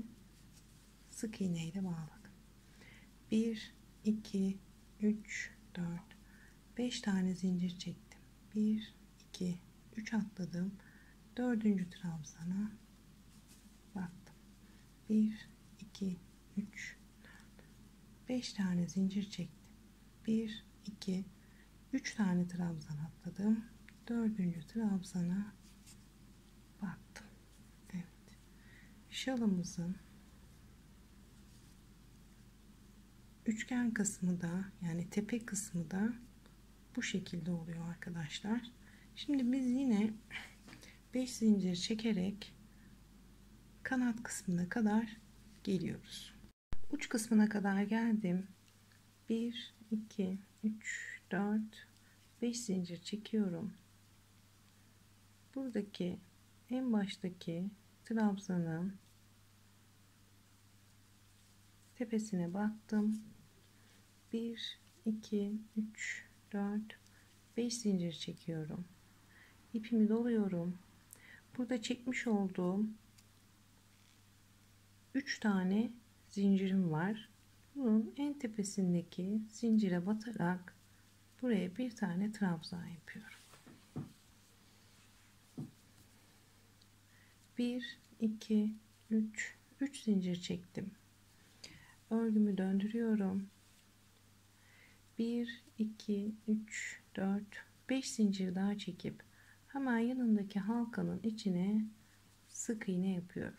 sık iğne ile bağladım. 1 2 3 4 5 tane zincir çektim. 1 2 3 atladım. Dördüncü trabzana battım. 1 2 3 4 5 tane zincir çektim. 1 2 3 tane trabzan atladım. Dördüncü trabzana battım. Evet. Şalımızın üçgen kısmı da, yani tepe kısmı da bu şekilde oluyor arkadaşlar. Şimdi biz yine 5 zincir çekerek kanat kısmına kadar geliyoruz. Uç kısmına kadar geldim. 1 2 3 4 5 zincir çekiyorum. Buradaki en baştaki trabzanın tepesine battım. 1 2 3 4 5 zincir çekiyorum. İpimi doluyorum. Burada çekmiş olduğum 3 tane zincirim var. Bunun en tepesindeki zincire batarak buraya bir tane trabzan yapıyorum. 1 2 3 zincir çektim. Örgümü döndürüyorum. 1 2 3 4 5 zincir daha çekip hemen yanındaki halkanın içine sık iğne yapıyorum.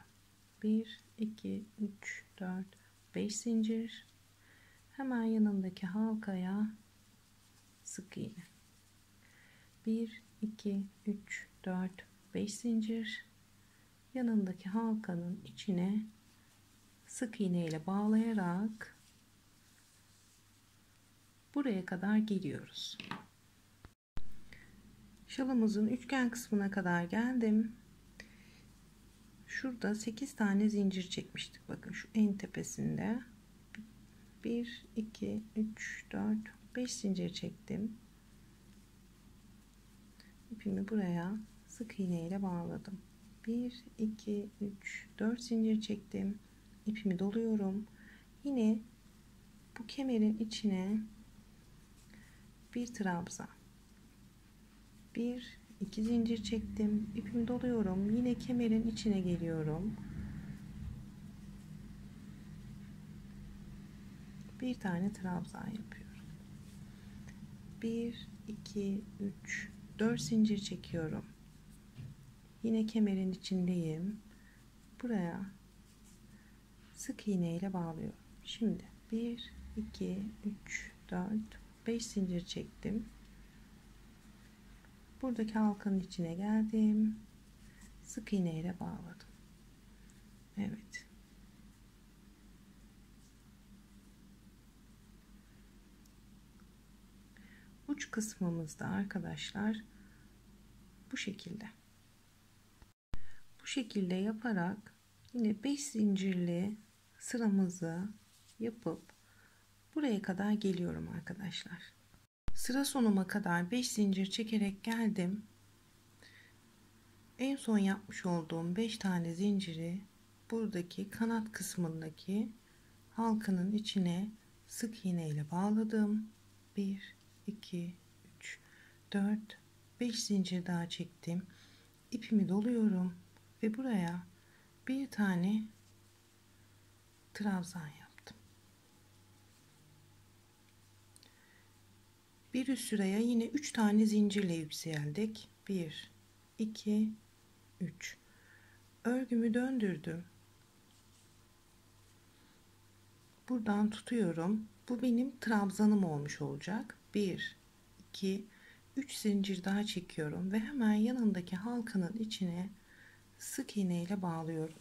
1 2 3 4 5 zincir, hemen yanındaki halkaya sık iğne. 1 2 3 4 5 zincir, yanındaki halkanın içine sık iğne ile bağlayarak buraya kadar geliyoruz. Şalımızın üçgen kısmına kadar geldim. Şurada 8 tane zincir çekmiştik. Bakın şu en tepesinde 1 2 3 4 5 zincir çektim. İpimi buraya sık iğne ile bağladım. 1 2 3 4 zincir çektim. İpimi doluyorum. Yine bu kemerin içine bir trabzan, 1 2 zincir çektim. İpimi doluyorum. Yine kemerin içine geliyorum. Bir tane trabzan yapıyorum. 1 2 3 4 zincir çekiyorum. Yine kemerin içindeyim. Buraya sık iğne ile bağlıyorum. Şimdi 1 2 3 4 5 zincir çektim. Buradaki halkanın içine geldim. Sık iğne ile bağladım. Evet. Uç kısmımızda arkadaşlar bu şekilde. Bu şekilde yaparak yine 5 zincirli sıramızı yapıp buraya kadar geliyorum arkadaşlar. Sıra sonuma kadar 5 zincir çekerek geldim. En son yapmış olduğum 5 tane zinciri buradaki kanat kısmındaki halkanın içine sık iğne ile bağladım. 1 2 3 4 5 zincir daha çektim. İpimi doluyorum ve buraya bir tane trabzan yaptım. Bir üst sıraya yine 3 tane zincirle yükseldik. 1 2 3. Örgümü döndürdüm. Buradan tutuyorum. Bu benim trabzanım olmuş olacak. 1 2 3 zincir daha çekiyorum ve hemen yanındaki halkanın içine sık iğne ile bağlıyorum.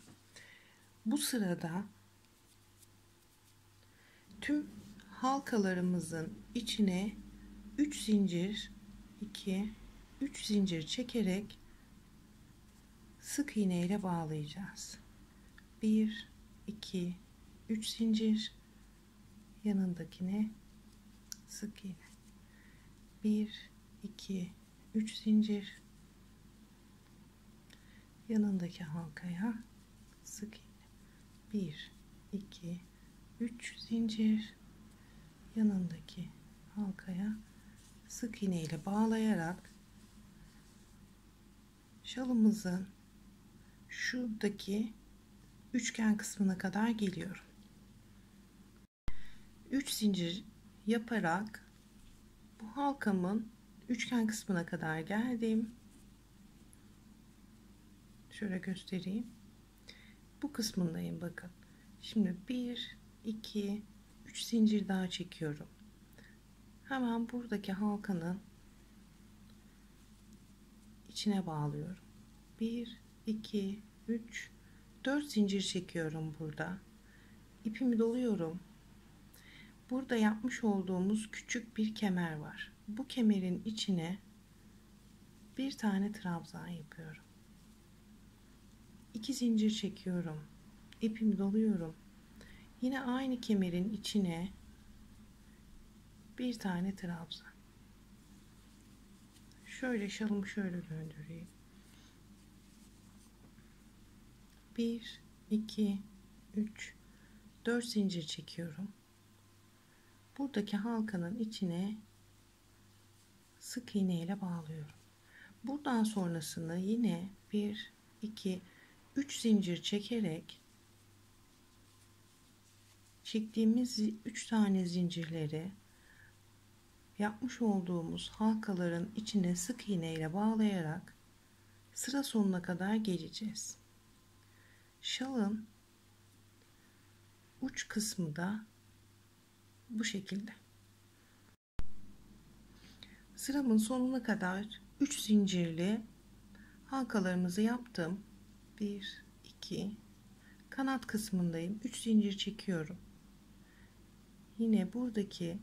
Bu sırada tüm halkalarımızın içine 3 zincir 2 3 zincir çekerek sık iğne ile bağlayacağız. 1 2 3 zincir, yanındakine sık iğne. 1 2 3 zincir, yanındaki halkaya sık iğne. 1 2 3 zincir, yanındaki halkaya sık iğne ile bağlayarak şalımızın şuradaki üçgen kısmına kadar geliyorum. 3 zincir yaparak bu halkamın üçgen kısmına kadar geldim. Şöyle göstereyim. Bu kısmındayım bakın. Şimdi 1 2 3 3 zincir daha çekiyorum. Hemen buradaki halkanın içine bağlıyorum. 1 2 3 4 zincir çekiyorum burada. İpimi doluyorum. Burada yapmış olduğumuz küçük bir kemer var. Bu kemerin içine bir tane trabzan yapıyorum. 2 zincir çekiyorum. İpimi doluyorum. Yine aynı kemerin içine bir tane trabzan. Şöyle şalımı şöyle döndüreyim. 1 2 3 4 zincir çekiyorum. Buradaki halkanın içine sık iğne ile bağlıyorum. Buradan sonrasını yine 1 2 3 zincir çekerek çektiğimiz 3 tane zincirleri yapmış olduğumuz halkaların içine sık iğne ile bağlayarak sıra sonuna kadar geleceğiz. Şalın uç kısmı da bu şekilde. Sıramın sonuna kadar 3 zincirli halkalarımızı yaptım. 1 2 kanat kısmındayım. 3 zincir çekiyorum. Yine buradaki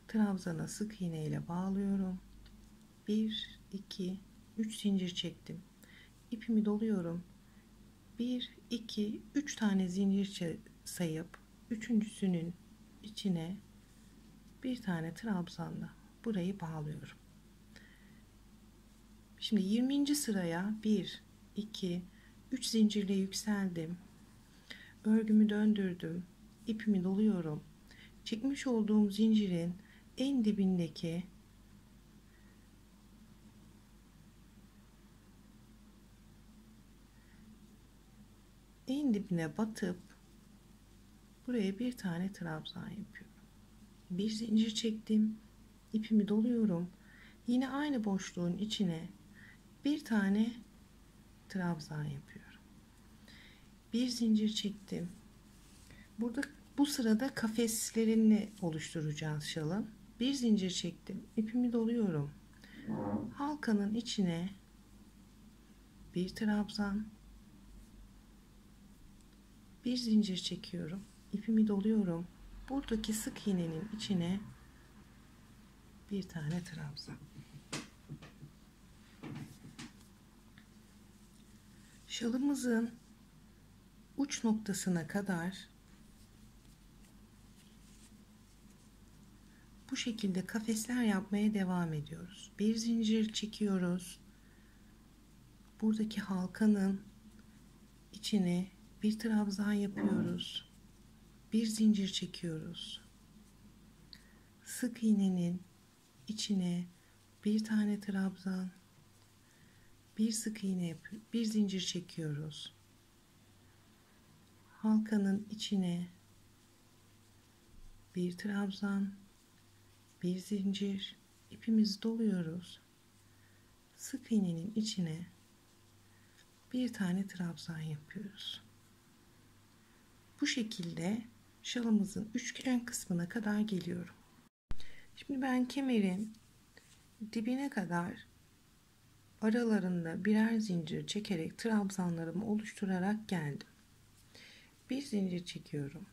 trabzana sık iğne ile bağlıyorum. 1 2 3 zincir çektim. İpimi doluyorum. 1 2 3 tane zincir sayıp üçüncüsünün içine bir tane trabzanla burayı bağlıyorum. Şimdi 20. sıraya 1 2 3 zincirle yükseldim. Örgümü döndürdüm. İpimi doluyorum. Çekmiş olduğum zincirin en dibindeki dibine batıp buraya bir tane trabzan yapıyorum. Bir zincir çektim. İpimi doluyorum. Yine aynı boşluğun içine bir tane trabzan yapıyorum. Bir zincir çektim. Burada bu sırada kafeslerini oluşturacağız şalın. Bir zincir çektim. İpimi doluyorum. Halkanın içine bir trabzan, bir zincir çekiyorum. İpimi doluyorum. Buradaki sık iğnenin içine bir tane trabzan. Şalımızın uç noktasına kadar bu şekilde kafesler yapmaya devam ediyoruz. Bir zincir çekiyoruz. Buradaki halkanın içine bir trabzan yapıyoruz. Bir zincir çekiyoruz. Sık iğnenin içine bir tane trabzan, bir sık iğne yapıyoruz. Bir zincir çekiyoruz. Halkanın içine bir trabzan, bir zincir, ipimizi doluyoruz. Sık iğnenin içine bir tane trabzan yapıyoruz. Bu şekilde şalımızın üçgen kısmına kadar geliyorum. Şimdi ben kemerin dibine kadar aralarında birer zincir çekerek trabzanlarımı oluşturarak geldim. Bir zincir çekiyorum.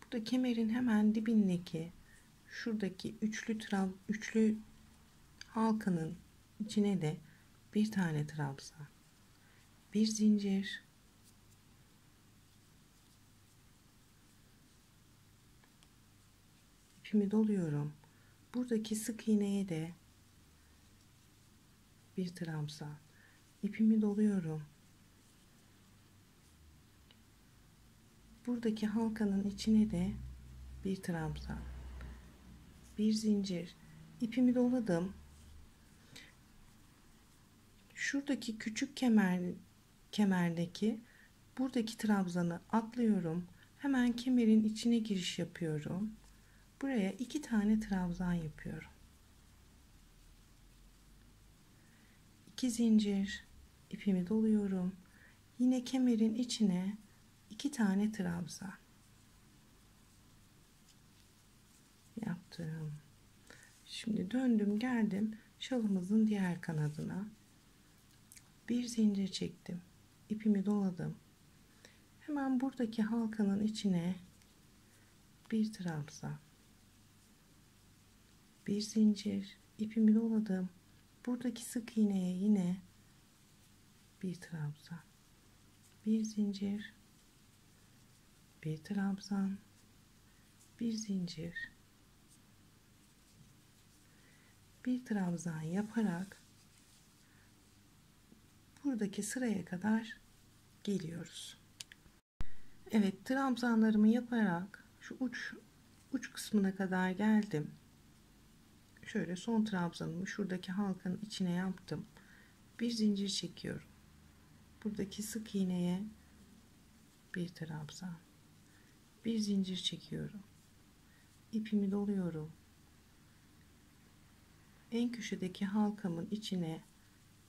Burada kemerin hemen dibindeki şuradaki üçlü halkanın içine de bir tane trabzan, bir zincir, ipimi doluyorum. Buradaki sık iğneye de bir trabzan, ipimi doluyorum. Buradaki halkanın içine de bir trabzan, bir zincir, ipimi doladım. Şuradaki küçük kemerdeki buradaki trabzanı atlıyorum. Hemen kemerin içine giriş yapıyorum. Buraya 2 tane trabzan yapıyorum. 2 zincir, ipimi doluyorum. Yine kemerin içine 2 tane trabzan yaptım. Şimdi döndüm geldim şalımızın diğer kanadına. Bir zincir çektim. İpimi doladım. Hemen buradaki halkanın içine bir trabzan. Bir zincir, ipimi doladım. Buradaki sık iğneye yine bir trabzan. Bir zincir, bir trabzan, bir zincir, bir trabzan yaparak buradaki sıraya kadar geliyoruz. Evet, trabzanlarımı yaparak şu uç kısmına kadar geldim. Şöyle son trabzanımı şuradaki halkanın içine yaptım. Bir zincir çekiyorum. Buradaki sık iğneye bir trabzan. Bir zincir çekiyorum. İpimi doluyorum. En köşedeki halkamın içine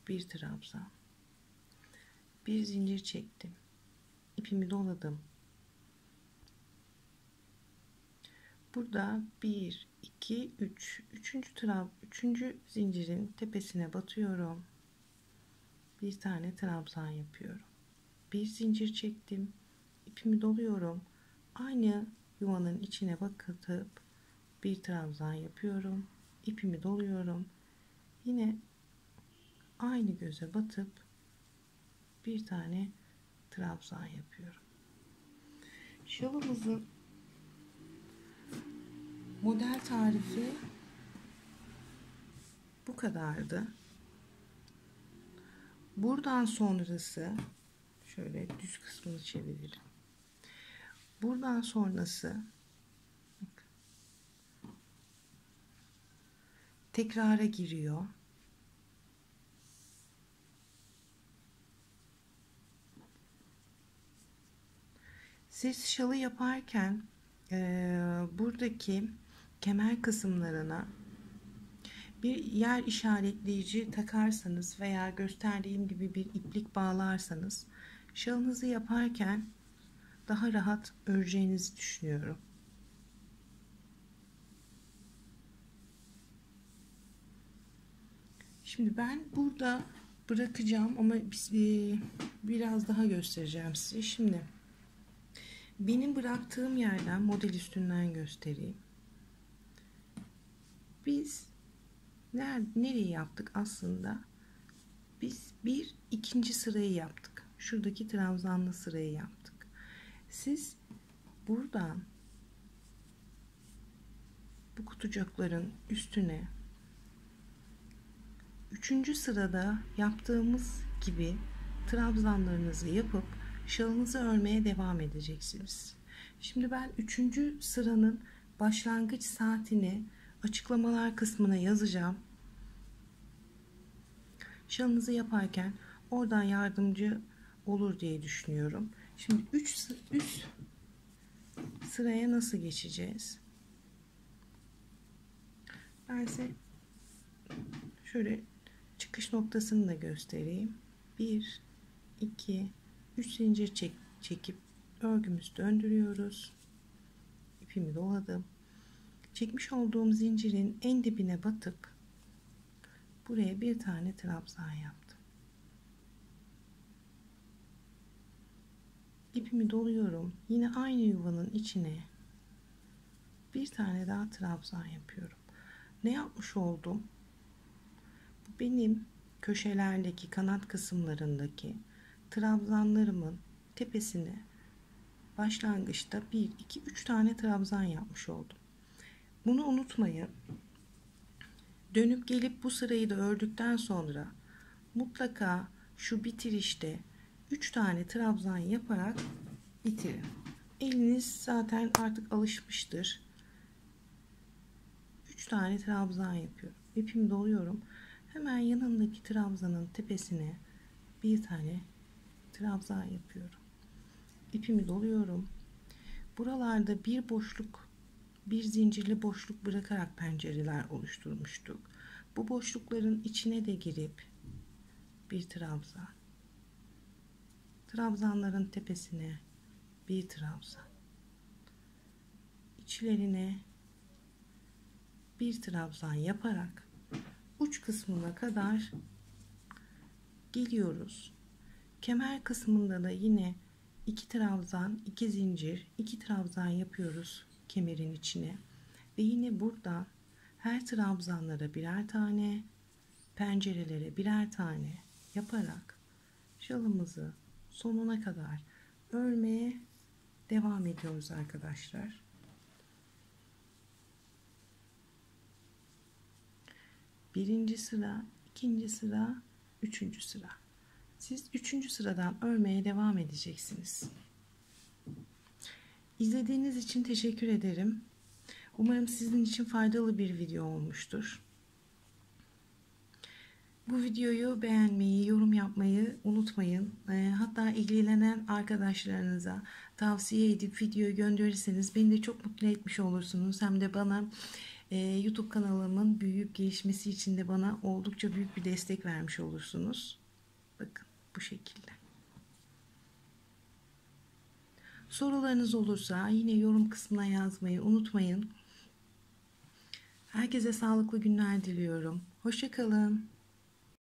bir trabzan. Bir zincir çektim. İpimi doladım. Burada 1 2 3 üçüncü zincirin tepesine batıyorum. Bir tane trabzan yapıyorum. Bir zincir çektim. İpimi doluyorum. Aynı yuvanın içine batıp bir trabzan yapıyorum. İpimi doluyorum. Yine aynı göze batıp bir tane trabzan yapıyorum. Şalımızın model tarifi bu kadardı. Buradan sonrası şöyle düz kısmını çevirelim. Buradan sonrası tekrara giriyor. Siz şalı yaparken buradaki kemer kısımlarına bir yer işaretleyici takarsanız veya gösterdiğim gibi bir iplik bağlarsanız şalınızı yaparken daha rahat öreceğinizi düşünüyorum. Şimdi ben burada bırakacağım ama biraz daha göstereceğim size. Şimdi benim bıraktığım yerden model üstünden göstereyim. Biz nereye yaptık aslında? Biz ikinci sırayı yaptık. Şuradaki trabzanlı sırayı yaptık. Siz buradan bu kutucukların üstüne üçüncü sırada yaptığımız gibi trabzanlarınızı yapıp şalınızı örmeye devam edeceksiniz. Şimdi ben üçüncü sıranın başlangıç saatini açıklamalar kısmına yazacağım. Şalınızı yaparken oradan yardımcı olur diye düşünüyorum. Şimdi üst sıraya nasıl geçeceğiz? Ben size şöyle çıkış noktasını da göstereyim. 1 2 3 zincir çekip örgümüzü döndürüyoruz. İpimi doladım. Çekmiş olduğum zincirin en dibine batıp buraya bir tane trabzan yaptım. İpimi doluyorum. Yine aynı yuvanın içine bir tane daha trabzan yapıyorum. Ne yapmış oldum? Bu benim köşelerdeki kanat kısımlarındaki trabzanlarımın tepesine başlangıçta 1 2 3 tane trabzan yapmış oldum. Bunu unutmayın. Dönüp gelip bu sırayı da ördükten sonra mutlaka şu bitirişte 3 tane trabzan yaparak bitirin. Eliniz zaten artık alışmıştır. 3 tane trabzan yapıyorum. İpimi doluyorum. Hemen yanındaki trabzanın tepesine bir tane trabzan yapıyorum. İpimi doluyorum. Buralarda bir zincirli boşluk bırakarak pencereler oluşturmuştuk. Bu boşlukların içine de girip bir trabzan. Trabzanların tepesine bir trabzan. İçlerine bir trabzan yaparak uç kısmına kadar geliyoruz. Kemer kısmında da yine 2 trabzan, 2 zincir, 2 trabzan yapıyoruz kemerin içine. Ve yine burada her trabzanlara birer tane, pencerelere birer tane yaparak şalımızı sonuna kadar örmeye devam ediyoruz arkadaşlar. Birinci sıra, ikinci sıra, üçüncü sıra. Siz üçüncü sıradan örmeye devam edeceksiniz. İzlediğiniz için teşekkür ederim. Umarım sizin için faydalı bir video olmuştur. Bu videoyu beğenmeyi, yorum yapmayı unutmayın. Hatta ilgilenen arkadaşlarınıza tavsiye edip videoyu gönderirseniz beni de çok mutlu etmiş olursunuz. Hem de bana YouTube kanalımın büyüyüp gelişmesi için de bana oldukça büyük bir destek vermiş olursunuz. Bakın bu şekilde. Sorularınız olursa yine yorum kısmına yazmayı unutmayın. Herkese sağlıklı günler diliyorum. Hoşça kalın.